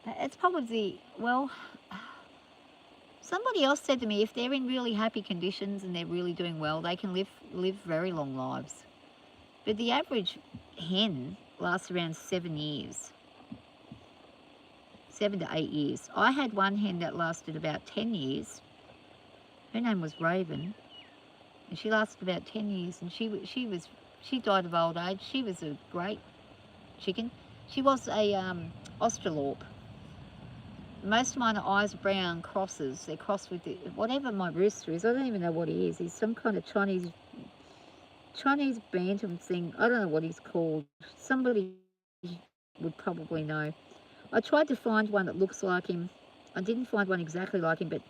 It's probably, well, somebody else said to me, if they're in really happy conditions and they're really doing well, they can live very long lives. But the average hen lasts around 7 years. 7 to 8 years. I had one hen that lasted about 10 years. Her name was Raven, and she lasted about 10 years, and she died of old age. She was a great chicken. She was a Australorp. Most of mine are eyes brown crosses. They're crossed with whatever my rooster is. I don't even know what he is. He's some kind of Chinese bantam thing. I don't know what he's called. Somebody would probably know. I tried to find one that looks like him. I didn't find one exactly like him, but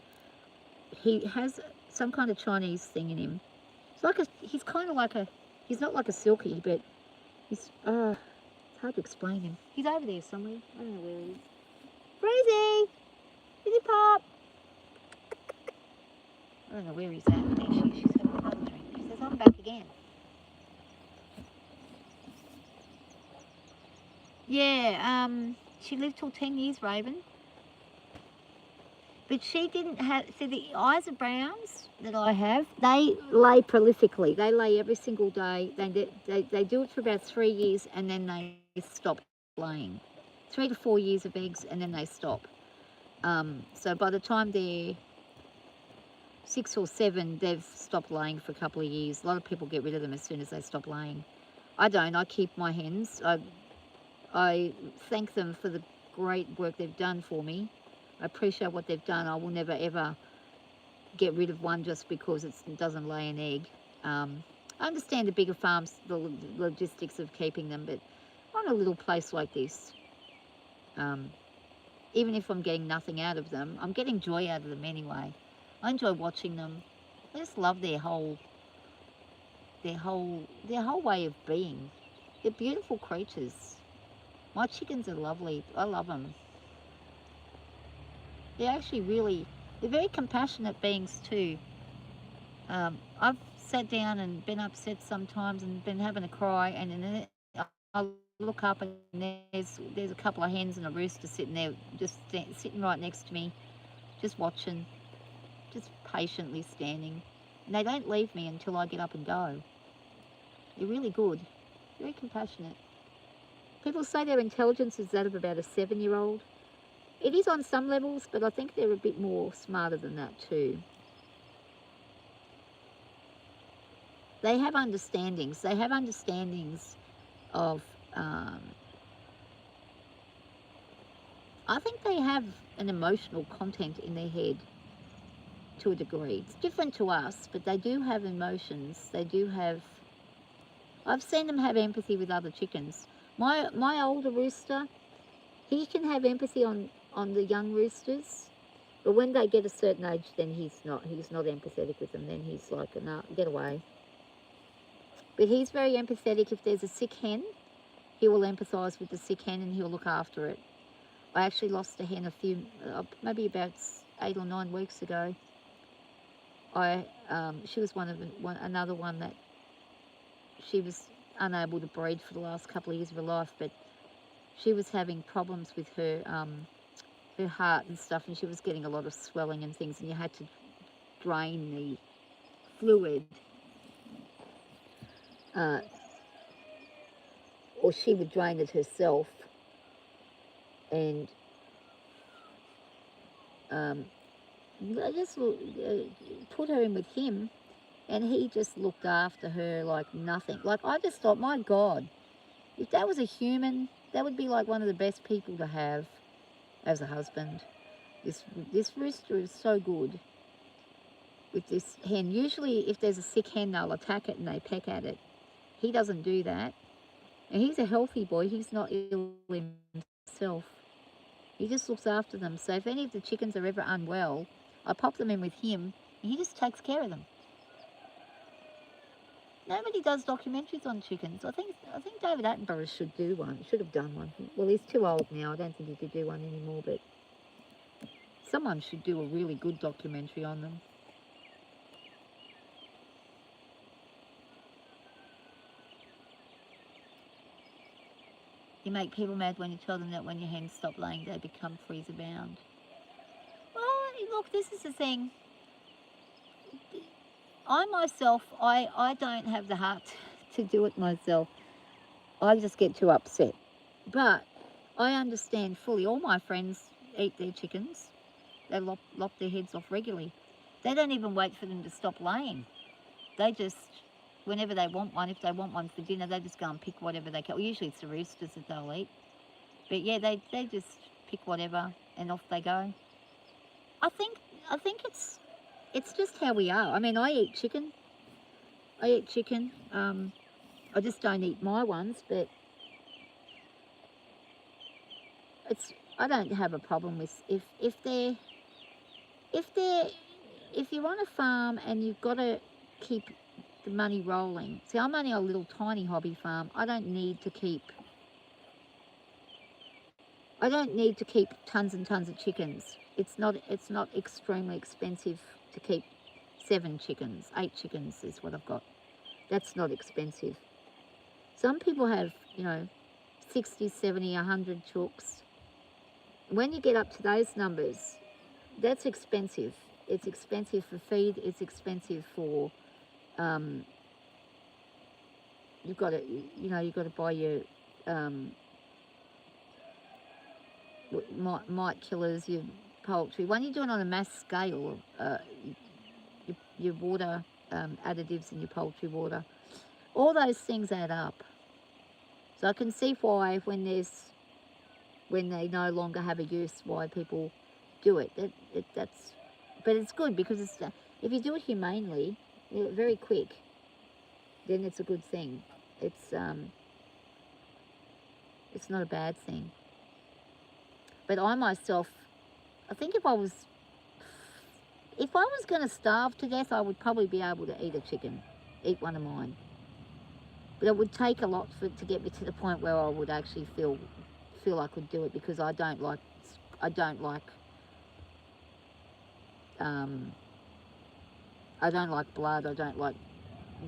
he has some kind of Chinese thing in him. He's kind of like he's not like a silky, but it's hard to explain him. He's over there somewhere. I don't know where he is. Breezy! Is it Pop? I don't know where he's at. There she's having another drink. She says, I'm back again. Yeah, she lived till 10 years, Raven. But she didn't have, so the eyes of browns that I have, they lay prolifically. They lay every single day. They do it for about 3 years and then they stop laying. 3 to 4 years of eggs and then they stop. So by the time they're 6 or 7, they've stopped laying for a couple of years. A lot of people get rid of them as soon as they stop laying. I don't. I keep my hens. I thank them for the great work they've done for me. I appreciate what they've done. I will never ever get rid of one just because it doesn't lay an egg. I understand the bigger farms, the logistics of keeping them, but on a little place like this, even if I'm getting nothing out of them, I'm getting joy out of them anyway. I enjoy watching them. I just love their whole way of being. They're beautiful creatures. My chickens are lovely. I love them. They're actually they're very compassionate beings too. I've sat down and been upset sometimes and been having a cry, and then I look up and there's a couple of hens and a rooster sitting there, just sitting right next to me, just watching, just patiently standing. And they don't leave me until I get up and go. They're really good, very compassionate. People say their intelligence is that of about a 7-year-old. It is on some levels, but I think they're a bit more smarter than that too. They have understandings. They have understandings of, I think they have an emotional content in their head. to a degree. It's different to us, but they do have emotions. They do have, I've seen them have empathy with other chickens. My older rooster, he can have empathy on the young roosters, but when they get a certain age, then he's not empathetic with them. Then he's like, no, get away. But he's very empathetic. If there's a sick hen, he will empathise with the sick hen and he'll look after it. I actually lost a hen maybe about 8 or 9 weeks ago. She was another one that she was unable to breed for the last couple of years of her life, but she was having problems with her heart and stuff, and she was getting a lot of swelling and things, and you had to drain the fluid, or she would drain it herself, and I just put her in with him, and he just looked after her like nothing. Like, I just thought, my God, if that was a human, that would be like one of the best people to have as a husband. This rooster is so good with this hen. Usually if there's a sick hen, they'll attack it and they peck at it. He doesn't do that. And he's a healthy boy. He's not ill himself. He just looks after them. So if any of the chickens are ever unwell, I pop them in with him and he just takes care of them. Nobody does documentaries on chickens. I think David Attenborough should do one. Should have done one. Well, he's too old now. I don't think he could do one anymore, but someone should do a really good documentary on them. You make people mad when you tell them that when your hens stop laying, they become freezer bound. Well, look, this is the thing. I myself, I don't have the heart to do it myself. I just get too upset. But I understand fully. All my friends eat their chickens. They lop their heads off regularly. They don't even wait for them to stop laying. They just, whenever they want one, if they want one for dinner, they just go and pick whatever they can. Well, usually it's the roosters that they'll eat. But yeah, they just pick whatever and off they go. I think it's just how we are. I mean, I eat chicken. I just don't eat my ones, but I don't have a problem with if you want a farm and you've got to keep the money rolling. See, I'm only a little tiny hobby farm. I don't need to keep tons and tons of chickens. It's not extremely expensive to keep 7 chickens. 8 chickens is what I've got. That's not expensive. Some people have, 60, 70, 100 chooks. When you get up to those numbers, that's expensive. It's expensive for feed. It's expensive for, you've got to buy your mite killers, your poultry. When you're doing it on a mass scale, your water additives in your poultry water, all those things add up. So I can see why when they no longer have a use, why people do it. But it's good because if you do it humanely, very quick, then it's a good thing. It's not a bad thing. But I myself, I think if I was going to starve to death, I would probably be able to eat one of mine. But it would take a lot to get me to the point where I would actually feel I could do it, because I don't like blood. I don't like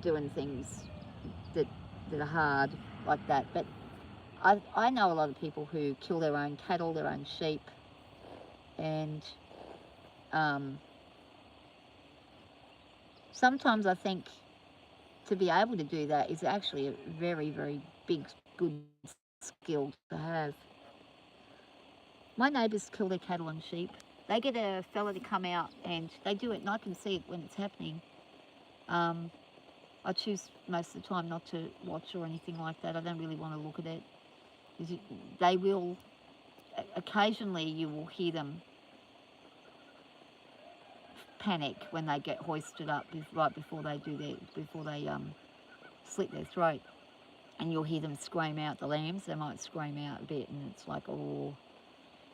doing things that are hard like that. But I know a lot of people who kill their own cattle, their own sheep, and sometimes I think to be able to do that is actually a very, very big, good skill to have. My neighbours kill their cattle and sheep. They get a fella to come out and they do it, and I can see it when it's happening. I choose most of the time not to watch or anything like that. I don't really want to look at it. They will, occasionally you will hear them panic when they get hoisted up right before they slit their throat, and you'll hear them scream out. The lambs, they might scream out a bit, and it's like, oh,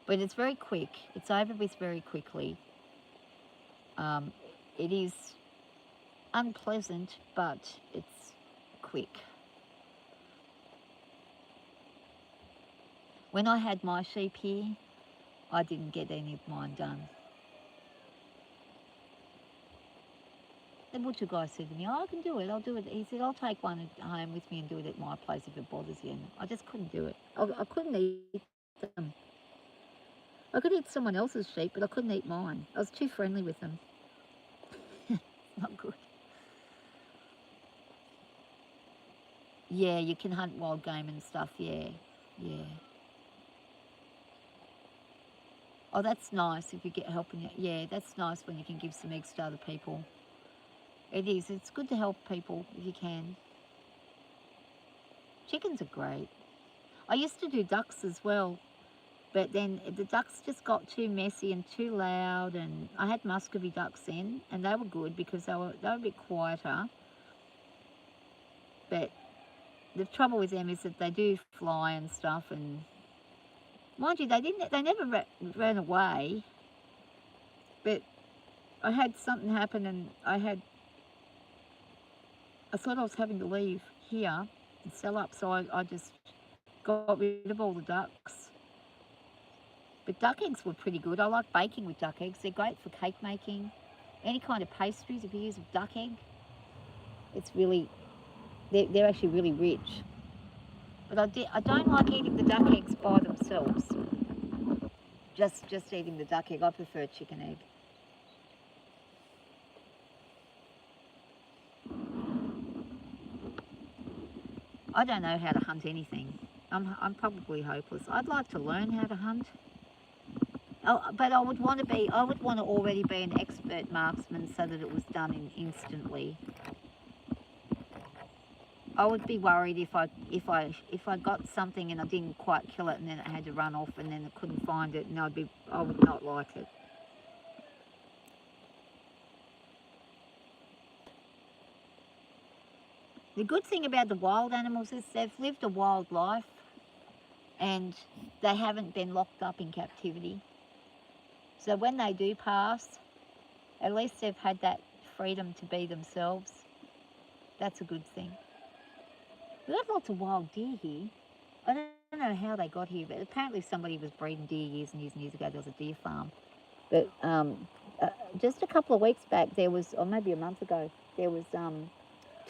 but it's very quick. It's over with very quickly. It is unpleasant, but it's quick. When I had my sheep here, I didn't get any of mine done. The butcher guy said to me, oh, I can do it, I'll do it. He said, I'll take one home with me and do it at my place if it bothers you. And I just couldn't do it. I couldn't eat them. I could eat someone else's sheep, but I couldn't eat mine. I was too friendly with them. Not good. Yeah, you can hunt wild game and stuff, yeah. Oh, that's nice if you get help. Yeah, that's nice when you can give some eggs to other people. It is. It's good to help people if you can. Chickens are great. I used to do ducks as well, but then the ducks just got too messy and too loud, and I had Muscovy ducks then, and they were good because they were a bit quieter. But the trouble with them is that they do fly and stuff, and mind you, they never ran away. But I had something happen, and I thought I was having to leave here and sell up, so I just got rid of all the ducks. But duck eggs were pretty good. I like baking with duck eggs. They're great for cake making. Any kind of pastries, if you use a duck egg, it's really, they're actually really rich. But I don't like eating the duck eggs by themselves. Just eating the duck egg. I prefer a chicken egg. I don't know how to hunt anything. I'm probably hopeless. I'd like to learn how to hunt. Oh, but I would want to already be an expert marksman so that it was done instantly. I would be worried if I got something and I didn't quite kill it, and then it had to run off, and then I couldn't find it, and I would not like it. The good thing about the wild animals is they've lived a wild life, and they haven't been locked up in captivity. So when they do pass, at least they've had that freedom to be themselves. That's a good thing. We have lots of wild deer here. I don't know how they got here, but apparently somebody was breeding deer years and years and years ago. There was a deer farm. But just a couple of weeks back, there was, or maybe a month ago, there was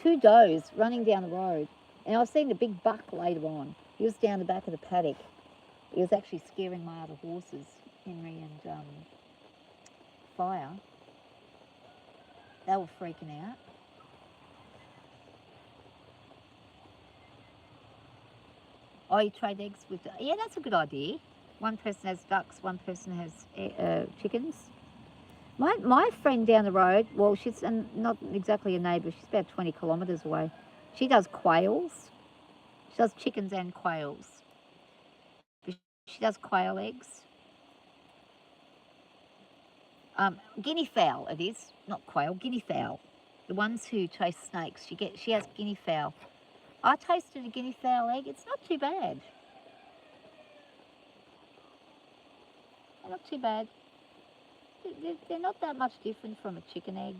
2 does running down the road. And I've seen a big buck later on. He was down the back of the paddock. He was actually scaring my other horses, Henry and Fire. They were freaking out. Oh, you trade eggs with... Yeah, that's a good idea. One person has ducks, one person has chickens. My friend down the road, well, she's not exactly a neighbour. She's about 20 kilometres away. She does quails. She does chickens and quails. She does quail eggs. Guinea fowl it is, not quail, guinea fowl. The ones who chase snakes, she has guinea fowl. I tasted a guinea fowl egg. It's not too bad. Not too bad. They're not that much different from a chicken egg.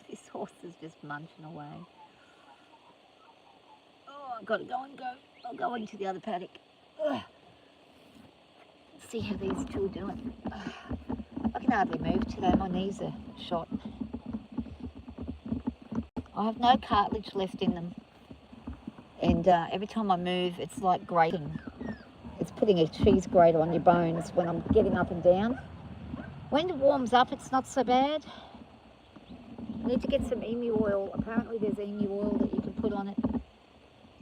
This horse is just munching away. Oh, I've got to go and go. I'll go into the other paddock. Ugh. See how these two are doing. I can hardly move today. My knees are shot. I have no cartilage left in them. And every time I move, it's like grating. It's putting a cheese grater on your bones when I'm getting up and down. When it warms up, it's not so bad. I need to get some emu oil. Apparently there's emu oil that you can put on it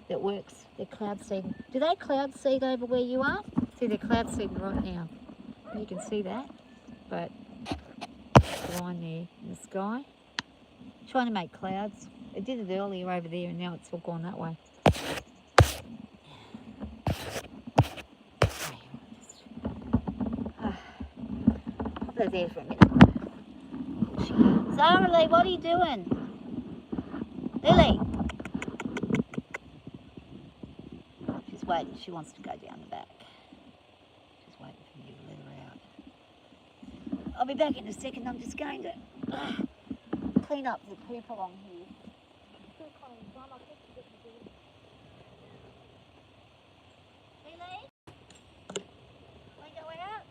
that works. They're cloud seeding. Do they cloud seed over where you are? See, they're cloud seeding right now. You can see that. But the line there in the sky. Trying to make clouds. It did it earlier over there, and now it's all gone that way. Pop that there for a minute. Zara Lee, what are you doing? Lily. She's waiting. She wants to go down the back. She's waiting for me to let her out. I'll be back in a second. I'm just going to clean up the poop along here. Lily? Want to go out?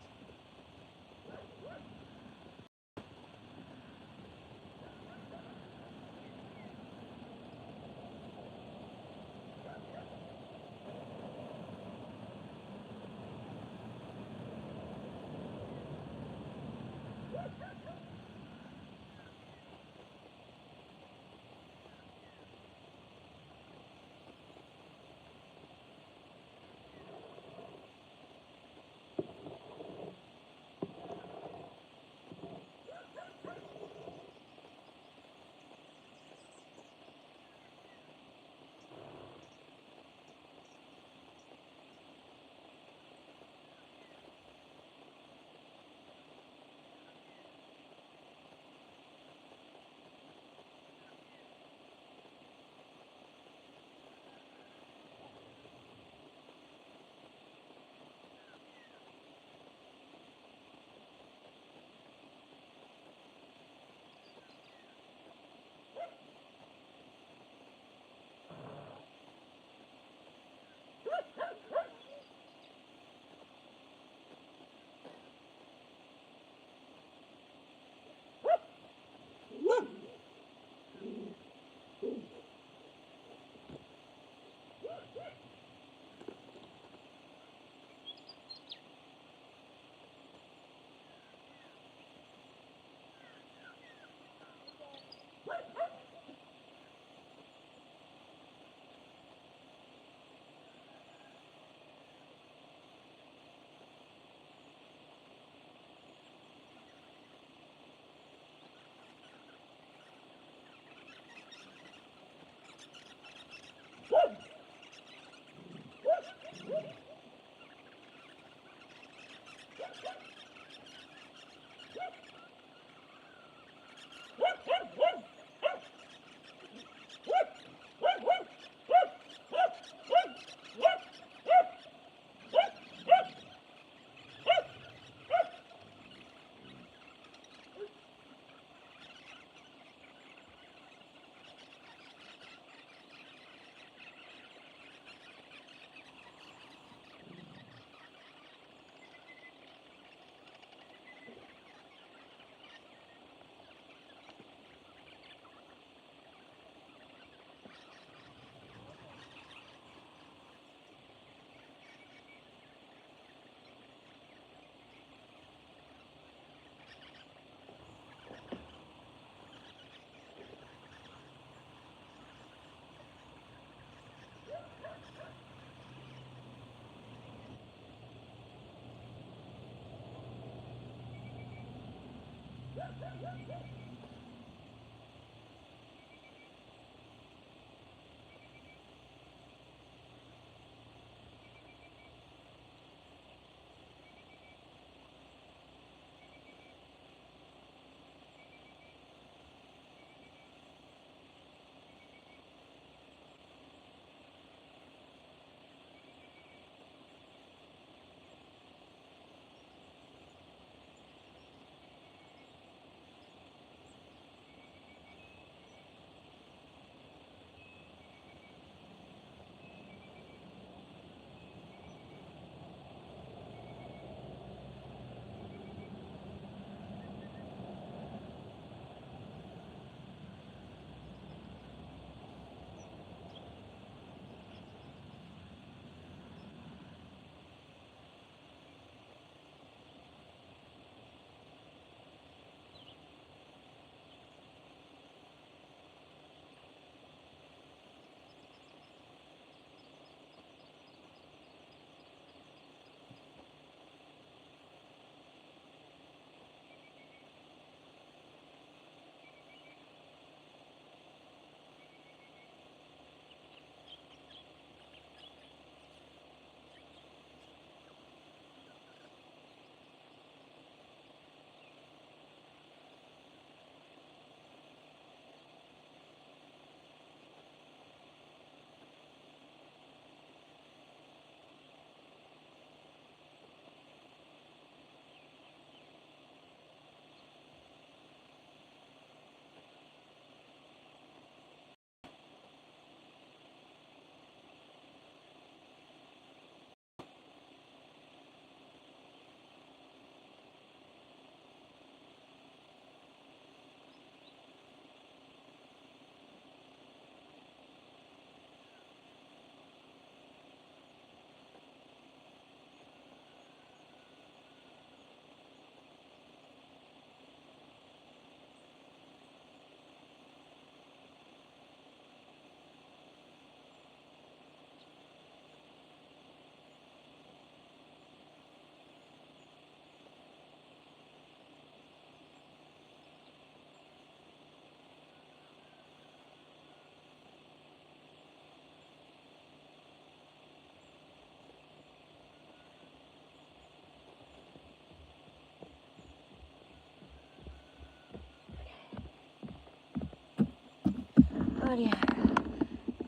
Rightio.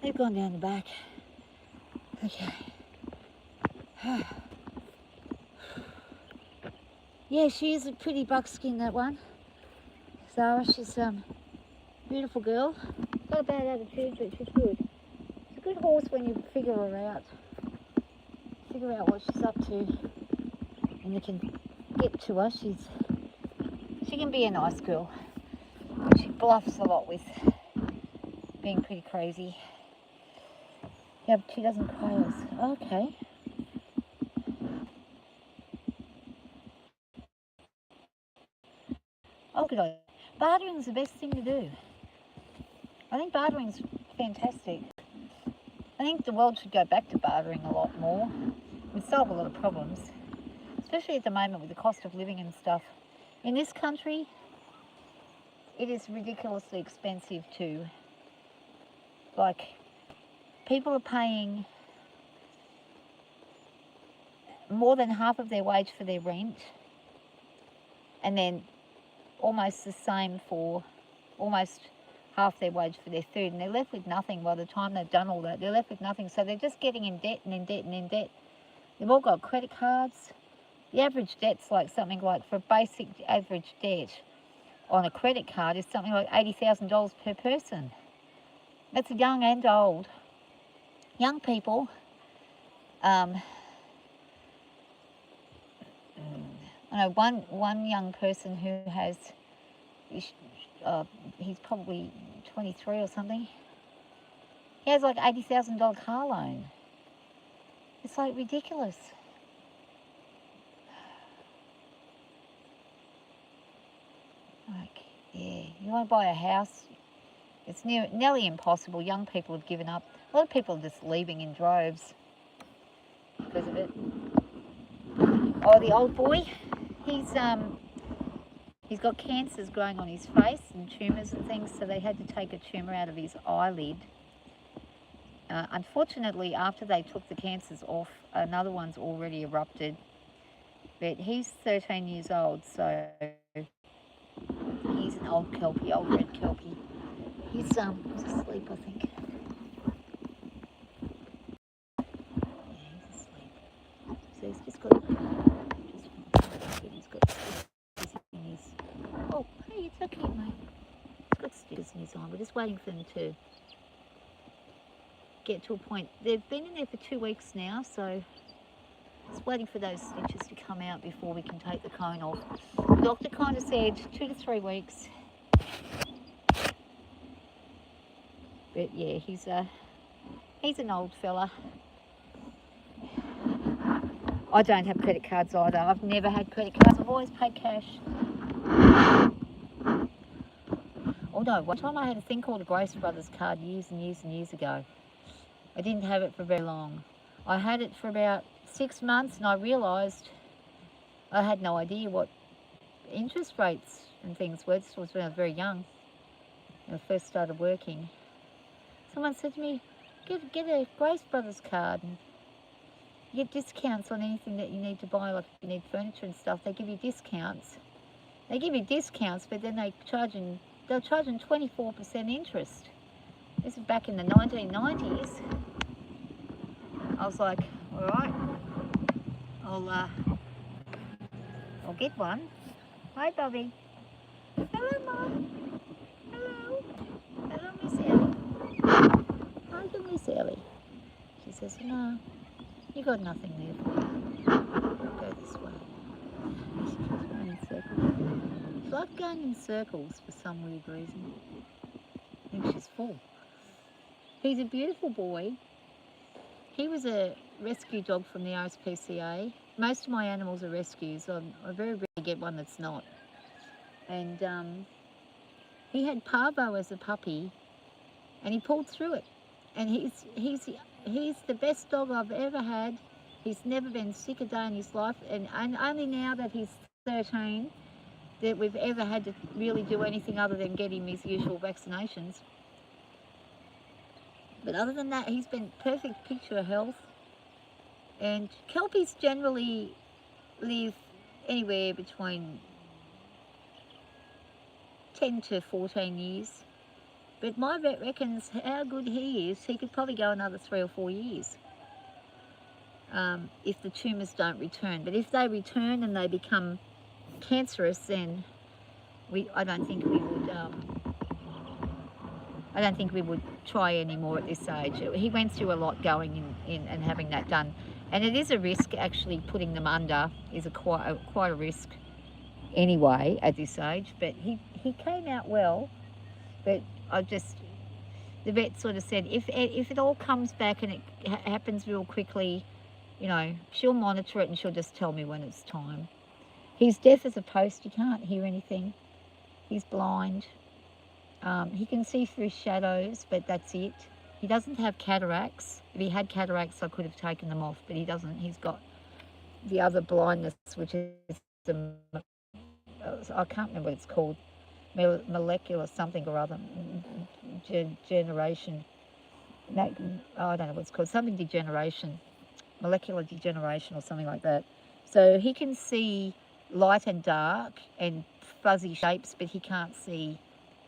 They've gone down the back. Okay. Yeah, she is a pretty buckskin, that one. Zara, she's beautiful girl. Got a bad attitude, but she's good. She's a good horse when you figure her out. Figure out what she's up to, and you can get to her. She can be a nice girl. She bluffs a lot with being pretty crazy. Yeah, but she doesn't cry us. Okay. Oh, good idea. Bartering's the best thing to do. I think bartering's fantastic. I think the world should go back to bartering a lot more. It would solve a lot of problems, especially at the moment with the cost of living and stuff. In this country, it is ridiculously expensive too. Like, people are paying more than half of their wage for their rent, and then almost the same for almost half their wage for their food, and they're left with nothing by the time they've done all that. They're left with nothing, so they're just getting in debt and in debt and in debt. They've all got credit cards. The average debt's like something like, for a basic average debt on a credit card is something like $80,000 per person. That's young and old. Young people, I know one young person who has, he's probably 23 or something. He has like $80,000 car loan. It's like ridiculous. Like, yeah, you want to buy a house, it's nearly impossible. Young people have given up. A lot of people are just leaving in droves because of it. Oh, the old boy, he's got cancers growing on his face and tumours and things, so they had to take a tumour out of his eyelid. Unfortunately, after they took the cancers off, another one's already erupted. But he's 13 years old, so he's an old kelpie, old red kelpie. He's asleep, I think. Yeah, he's asleep. So he's just got stickers in his. Oh, hey, it's okay, mate. He's got stickers in his eye. We're just waiting for them to get to a point. They've been in there for 2 weeks now, so just waiting for those stitches to come out before we can take the cone off. The doctor kind of said 2 to 3 weeks. But yeah, he's an old fella. I don't have credit cards either. I've never had credit cards. I've always paid cash. Oh no, one time I had a thing called a Grace Brothers card years and years and years ago. I didn't have it for very long. I had it for about 6 months, and I realised I had no idea what interest rates and things were. This was when I was very young, when I first started working. Someone said to me, get a Grace Brothers card and you get discounts on anything that you need to buy, like if you need furniture and stuff. They give you discounts. They give you discounts, but then they're charging 24% interest. This is back in the 1990s. I was like, all right, I'll get one. Hi, Bobby. Hello, Mom. Hello. Hello, Miss Ellie. Hi, Miss Ellie. She says, no, you got nothing there for me. Go this way. She keeps going in circles. She likes going in circles for some weird reason. I think she's full. He's a beautiful boy. He was a rescue dog from the RSPCA. Most of my animals are rescues. I very rarely get one that's not. And he had parvo as a puppy, and he pulled through it. And he's the best dog I've ever had. He's never been sick a day in his life, and only now that he's 13 that we've ever had to really do anything other than get him his usual vaccinations. But other than that, he's been a perfect picture of health. And kelpies generally live anywhere between 10 to 14 years. But my vet reckons how good he is, he could probably go another 3 or 4 years if the tumours don't return. But if they return and they become cancerous, then I don't think we would try anymore at this age. He went through a lot going in and having that done, and it is a risk. Actually, putting them under is quite a risk anyway at this age. But he came out well. But the vet sort of said if it all comes back and it happens real quickly, you know, she'll monitor it and she'll just tell me when it's time. He's deaf as a post. He can't hear anything. He's blind. He can see through shadows, but that's it. He doesn't have cataracts. If he had cataracts, I could have taken them off, but he doesn't. He's got the other blindness, which is I can't remember what it's called, molecular something or other, generation. I don't know what it's called, something degeneration, molecular degeneration or something like that. So he can see light and dark and fuzzy shapes, but he can't see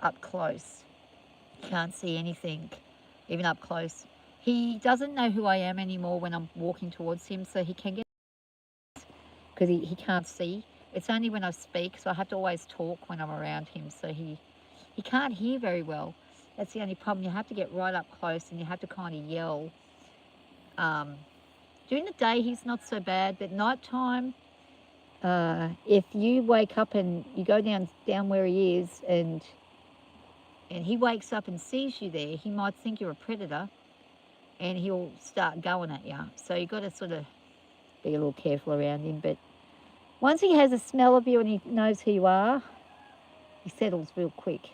up close. He can't see anything, even up close. He doesn't know who I am anymore when I'm walking towards him, so he can get, because he can't see. It's only when I speak, so I have to always talk when I'm around him, so he can't hear very well. That's the only problem. You have to get right up close and you have to kind of yell. During the day, he's not so bad, but night time, if you wake up and you go down where he is and he wakes up and sees you there, he might think you're a predator and he'll start going at you. So you've got to sort of be a little careful around him. But once he has a smell of you and he knows who you are, he settles real quick.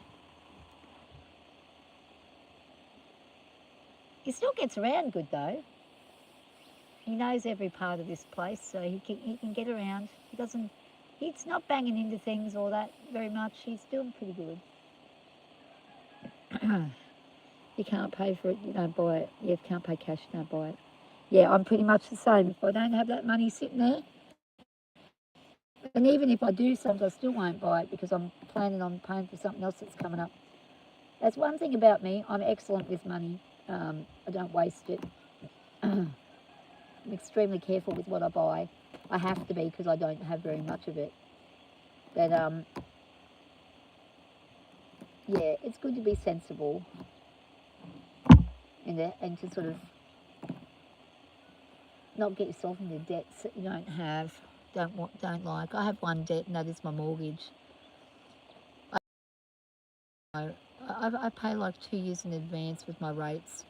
He still gets around good though. He knows every part of this place, so he can get around. He's not banging into things or that very much. He's doing pretty good. You can't pay for it, you don't buy it. Yeah, if you can't pay cash, you don't buy it. Yeah, I'm pretty much the same. If I don't have that money sitting there, and even if I do, sometimes I still won't buy it because I'm planning on paying for something else that's coming up. That's one thing about me. I'm excellent with money. I don't waste it. I'm extremely careful with what I buy. I have to be because I don't have very much of it. But yeah, it's good to be sensible and to sort of not get yourself into debts that you don't have, don't like. I have one debt, and that is my mortgage. I pay like 2 years in advance with my rates.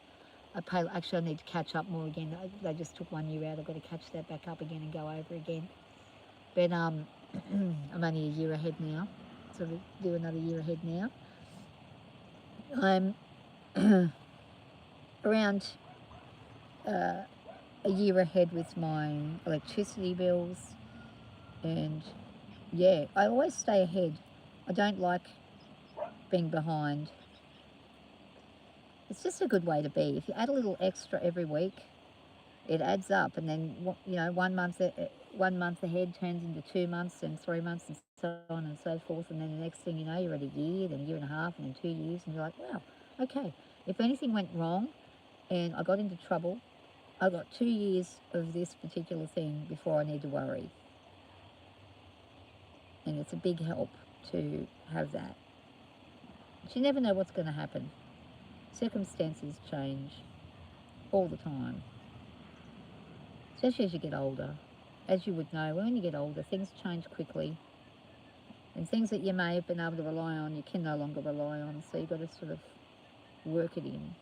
Actually, I need to catch up more again. They just took 1 year out. I've got to catch that back up again and go over again. But I'm only a year ahead now, so we'll do another year ahead now. I'm around a year ahead with my electricity bills, and yeah, I always stay ahead. I don't like being behind. It's just a good way to be. If you add a little extra every week, it adds up, and then 1 month ahead turns into 2 months and 3 months and so on and so forth, and then the next thing you know, you're at a year, then a year and a half, and then 2 years, and you're like, wow, okay. If anything went wrong and I got into trouble, I got 2 years of this particular thing before I need to worry, and it's a big help to have that. But you never know what's going to happen. Circumstances change all the time, especially as you get older. As you would know, when you get older, things change quickly, and things that you may have been able to rely on, you can no longer rely on, so you've got to sort of work it in.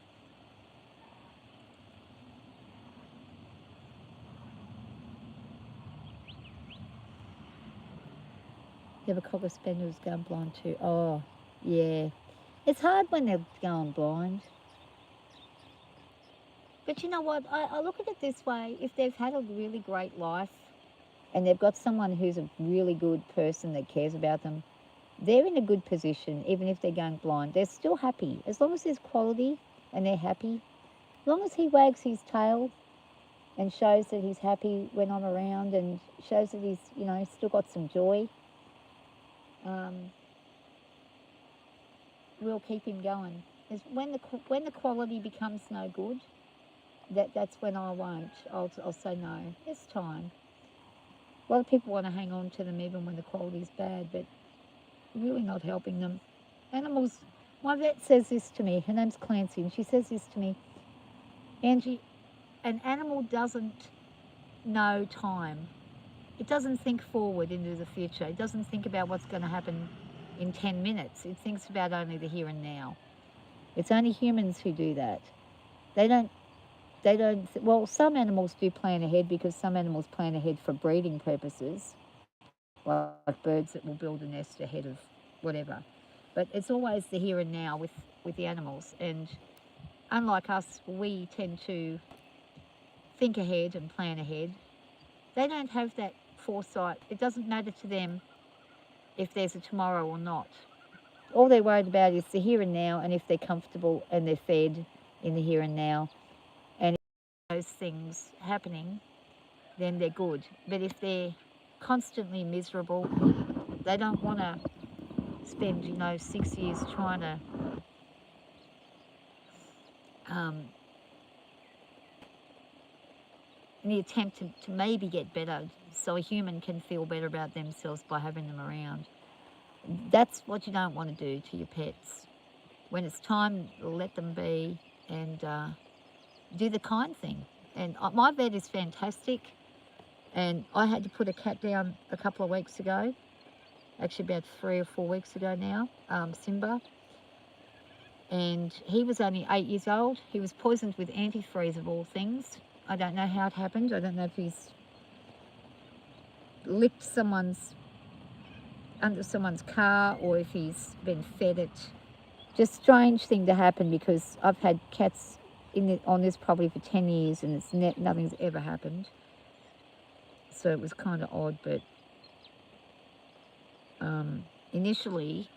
You have a cocker spaniel who's going blind too. Oh, yeah. It's hard when they're going blind. But you know what? I look at it this way. If they've had a really great life and they've got someone who's a really good person that cares about them, they're in a good position, even if they're going blind. They're still happy. As long as there's quality and they're happy, as long as he wags his tail and shows that he's happy when I'm around and shows that he's, still got some joy, we'll keep him going. is when the quality becomes no good, that's when I won't. I'll say no. It's time. A lot of people want to hang on to them even when the quality is bad, but really not helping them. Animals, my vet says this to me, her name's Clancy, and she says this to me, Angie, an animal doesn't know time. It doesn't think forward into the future. It doesn't think about what's going to happen in 10 minutes. It thinks about only the here and now. It's only humans who do that. They don't, well, some animals do plan ahead because some animals plan ahead for breeding purposes, like birds that will build a nest ahead of whatever. But it's always the here and now with the animals. And unlike us, we tend to think ahead and plan ahead. They don't have that foresight. It doesn't matter to them if there's a tomorrow or not. All they're worried about is the here and now, and if they're comfortable and they're fed in the here and now, and if those things happening, then they're good. But if they're constantly miserable, they don't want to spend 6 years trying to in the attempt to maybe get better so a human can feel better about themselves by having them around. That's what you don't want to do to your pets. When it's time, let them be and do the kind thing. And my vet is fantastic, and I had to put a cat down a couple of weeks ago, actually about 3 or 4 weeks ago now, Simba, and he was only 8 years old. He was poisoned with antifreeze of all things. I don't know how it happened. I don't know if he's licked under someone's car or if he's been fed it. Just strange thing to happen, because I've had cats on this property for 10 years and nothing's ever happened. So it was kind of odd, but initially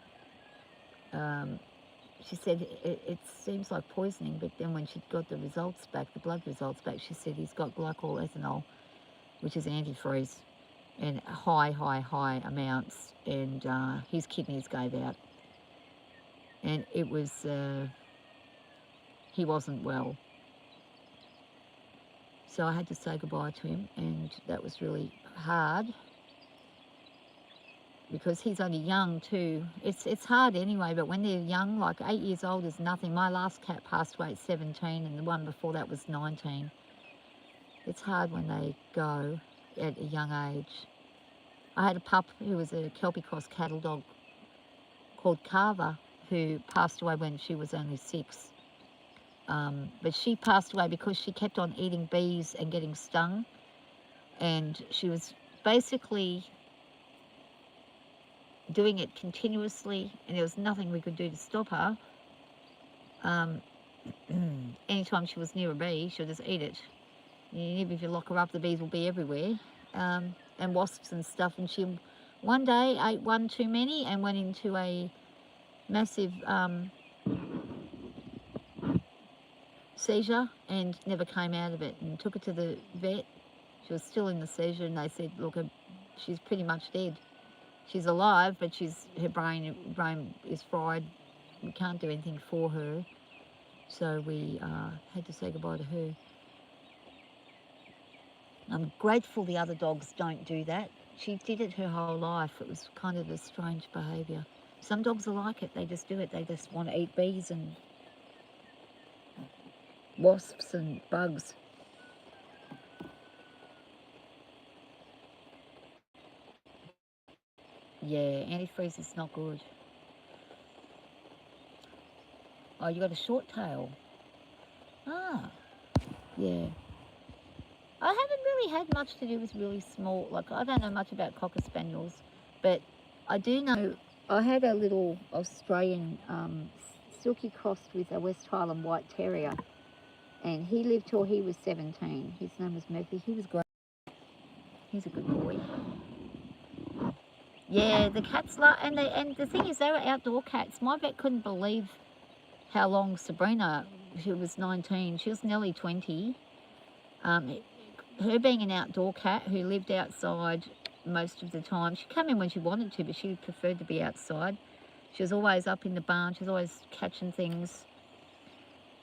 she said it seems like poisoning, but then when she got the results back, the blood results back, she said he's got glycol ethanol, which is antifreeze, and high amounts, and his kidneys gave out. And it was, he wasn't well. So I had to say goodbye to him, and that was really hard, because he's only young too. It's hard anyway, but when they're young, like 8 years old is nothing. My last cat passed away at 17, and the one before that was 19. It's hard when they go at a young age. I had a pup who was a Kelpie Cross cattle dog called Carver, who passed away when she was only 6. But she passed away because she kept on eating bees and getting stung, and she was basically doing it continuously, and there was nothing we could do to stop her. Anytime she was near a bee, she'll just eat it. Even if you lock her up, the bees will be everywhere, and wasps and stuff. And she one day ate one too many and went into a massive seizure and never came out of it, and took her to the vet. She was still in the seizure, and they said, look, she's pretty much dead. She's alive, but her brain is fried. We can't do anything for her. So we had to say goodbye to her. I'm grateful the other dogs don't do that. She did it her whole life. It was kind of a strange behaviour. Some dogs are like it. They just do it. They just want to eat bees and wasps and bugs. Yeah, antifreeze is not good. Oh, you got a short tail. Ah, yeah. I haven't really had much to do with really small, like I don't know much about Cocker Spaniels, but I do know I had a little Australian silky crossed with a West Highland White Terrier, and he lived till he was 17. His name was Murphy. He was great. He's a good boy. Yeah, the cats and the thing is, they were outdoor cats. My vet couldn't believe how long Sabrina, she was 19, she was nearly 20. Her being an outdoor cat who lived outside most of the time, she'd come in when she wanted to, but she preferred to be outside. She was always up in the barn. She was always catching things.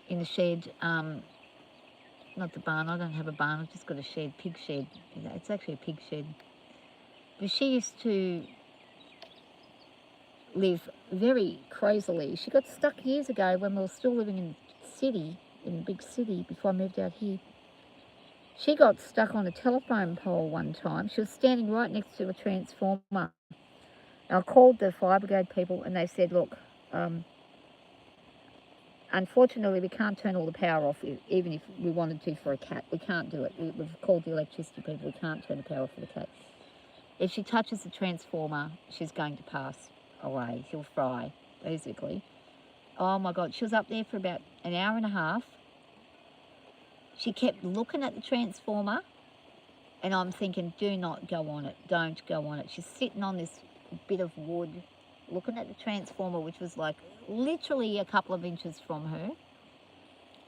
in the shed. Not the barn. I don't have a barn. I've just got a shed, pig shed. It's actually a pig shed. But she used to live very crazily. She got stuck years ago when we were still living in the city, in the big city, before I moved out here. She got stuck on a telephone pole one time. She was standing right next to a transformer. And I called the fire brigade people and they said, look, unfortunately we can't turn all the power off, even if we wanted to for a cat. We can't do it. We've called the electricity people. We can't turn the power off for the cat. If she touches the transformer, she's going to pass away. She'll fry, basically. Oh my God, she was up there for about an hour and a half. She kept looking at the transformer and I'm thinking, do not go on it, don't go on it. She's sitting on this bit of wood looking at the transformer, which was like literally a couple of inches from her.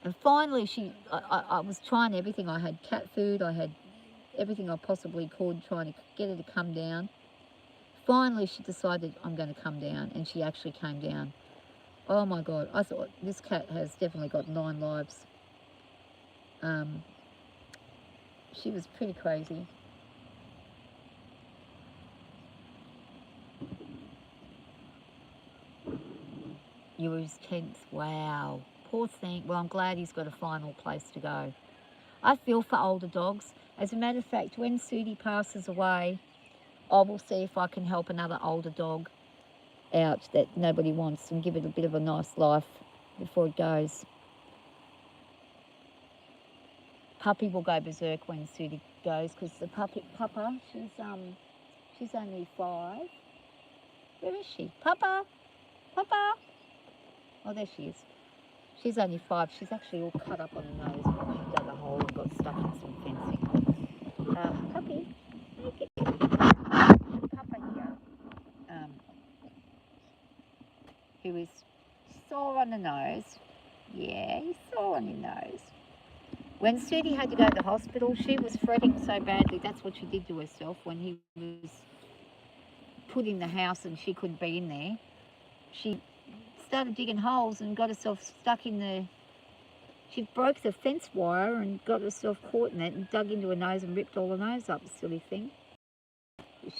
And finally I was trying everything. I had cat food, I had everything I possibly could, trying to get her to come down. Finally, she decided, I'm going to come down, and she actually came down. Oh my God, I thought this cat has definitely got 9 lives. She was pretty crazy. You were his 10th, wow. Poor thing. Well, I'm glad he's got a final place to go. I feel for older dogs. As a matter of fact, when Sudi passes away, I will see if I can help another older dog out that nobody wants and give it a bit of a nice life before it goes. Puppy will go berserk when Sudi goes because the Papa, she's only 5. Where is she? Papa? Papa? Oh, there she is. She's only 5. She's actually all cut up on the nose because she dug a hole and got stuck in some fencing. Puppy, make it. Papa here, who is sore on the nose. Yeah, he's sore on your nose. When Sudi had to go to the hospital, she was fretting so badly. That's what she did to herself when he was put in the house and she couldn't be in there. She started digging holes and got herself stuck in the... She broke the fence wire and got herself caught in it and dug into her nose and ripped all her nose up, silly thing.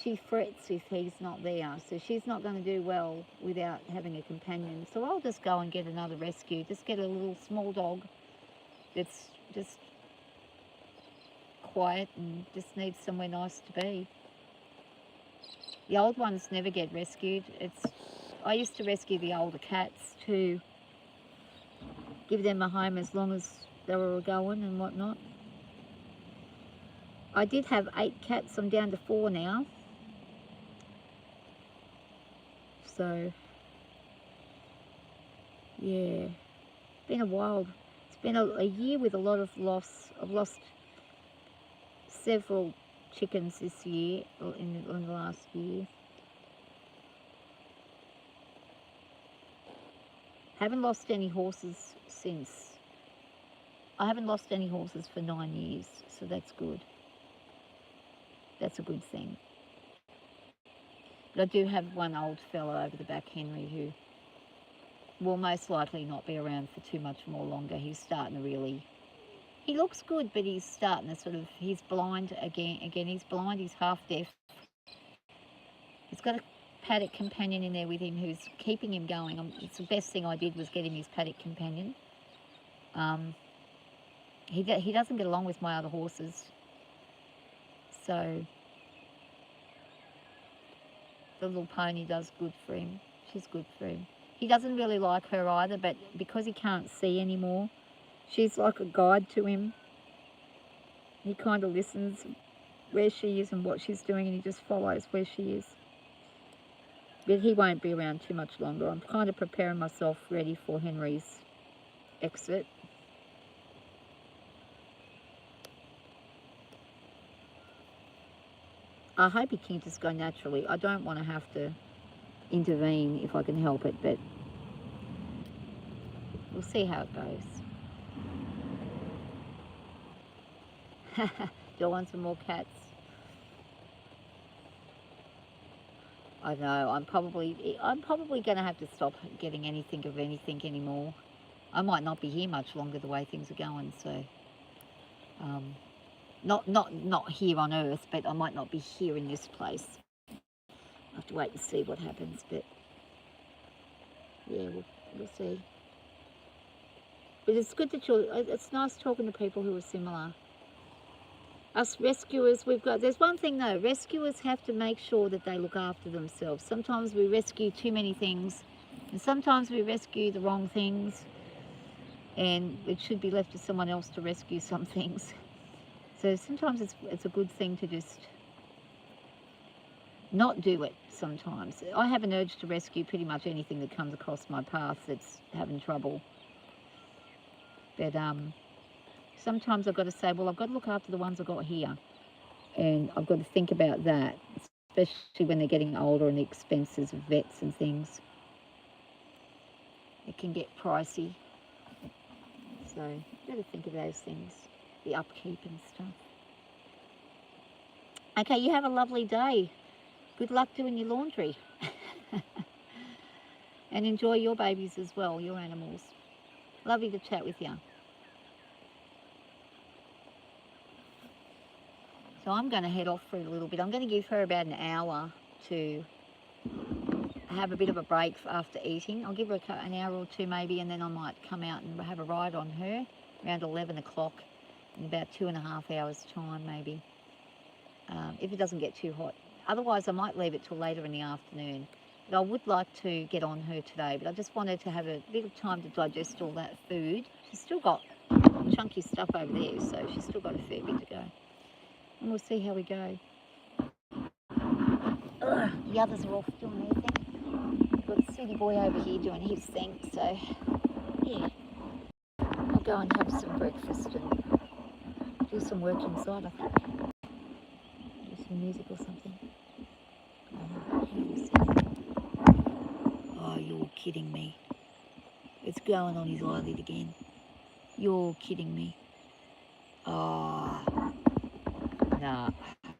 She frets if he's not there, so she's not going to do well without having a companion. So I'll just go and get another rescue. Just get a little small dog that's just quiet and just needs somewhere nice to be. The old ones never get rescued. I used to rescue the older cats to give them a home as long as they were going and whatnot. I did have 8 cats. I'm down to 4 now. So, yeah, it's been a wild. It's been a year with a lot of loss. I've lost several chickens this year, in the last year. Haven't lost any horses since. I haven't lost any horses for 9 years, so that's good. That's a good thing. But I do have one old fella over the back, Henry, who will most likely not be around for too much more longer. He's starting to really... He looks good, but he's starting to sort of... He's blind again. He's blind, he's half deaf. He's got a paddock companion in there with him who's keeping him going. It's the best thing I did was get him his paddock companion. He doesn't get along with my other horses. So... the little pony does good for him. She's good for him. He doesn't really like her either, but because he can't see anymore, she's like a guide to him. He kind of listens where she is and what she's doing, and he just follows where she is. But he won't be around too much longer. I'm kind of preparing myself ready for Henry's exit. I hope he can just go naturally. I don't want to have to intervene if I can help it, but we'll see how it goes. Do I want some more cats? I know, I'm probably going to have to stop getting anything of anything anymore. I might not be here much longer the way things are going, so not here on Earth, but I might not be here in this place. I have to wait and see what happens, but yeah, we'll see. But it's good that it's nice talking to people who are similar. Us rescuers, there's one thing though, rescuers have to make sure that they look after themselves. Sometimes we rescue too many things, and sometimes we rescue the wrong things, and it should be left to someone else to rescue some things. So sometimes it's a good thing to just not do it sometimes. I have an urge to rescue pretty much anything that comes across my path that's having trouble. But sometimes I've got to say, well, I've got to look after the ones I've got here. And I've got to think about that, especially when they're getting older and the expenses of vets and things. It can get pricey. So you've got to think of those things, the upkeep and stuff. Okay, you have a lovely day. Good luck doing your laundry. And enjoy your babies as well, your animals. Lovely to chat with you. So I'm going to head off for a little bit. I'm going to give her about an hour to have a bit of a break after eating. I'll give her an hour or two maybe, and then I might come out and have a ride on her around 11 o'clock in about 2.5 hours time maybe, if it doesn't get too hot. Otherwise I might leave it till later in the afternoon. But I would like to get on her today, but I just wanted to have a bit of time to digest all that food. She's still got chunky stuff over there, so she's still got a fair bit to go. And we'll see how we go. The others are off doing their thing. We've got a city boy over here doing his thing, so yeah. I'll go and have some breakfast and do some work inside, I think. Do some music or something. Oh, you're kidding me. It's going on his eyelid again. You're kidding me. Oh, nah.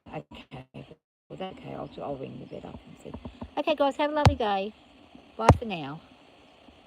Okay. Well, okay, I'll ring the vet up and see. Okay, guys, have a lovely day. Bye for now.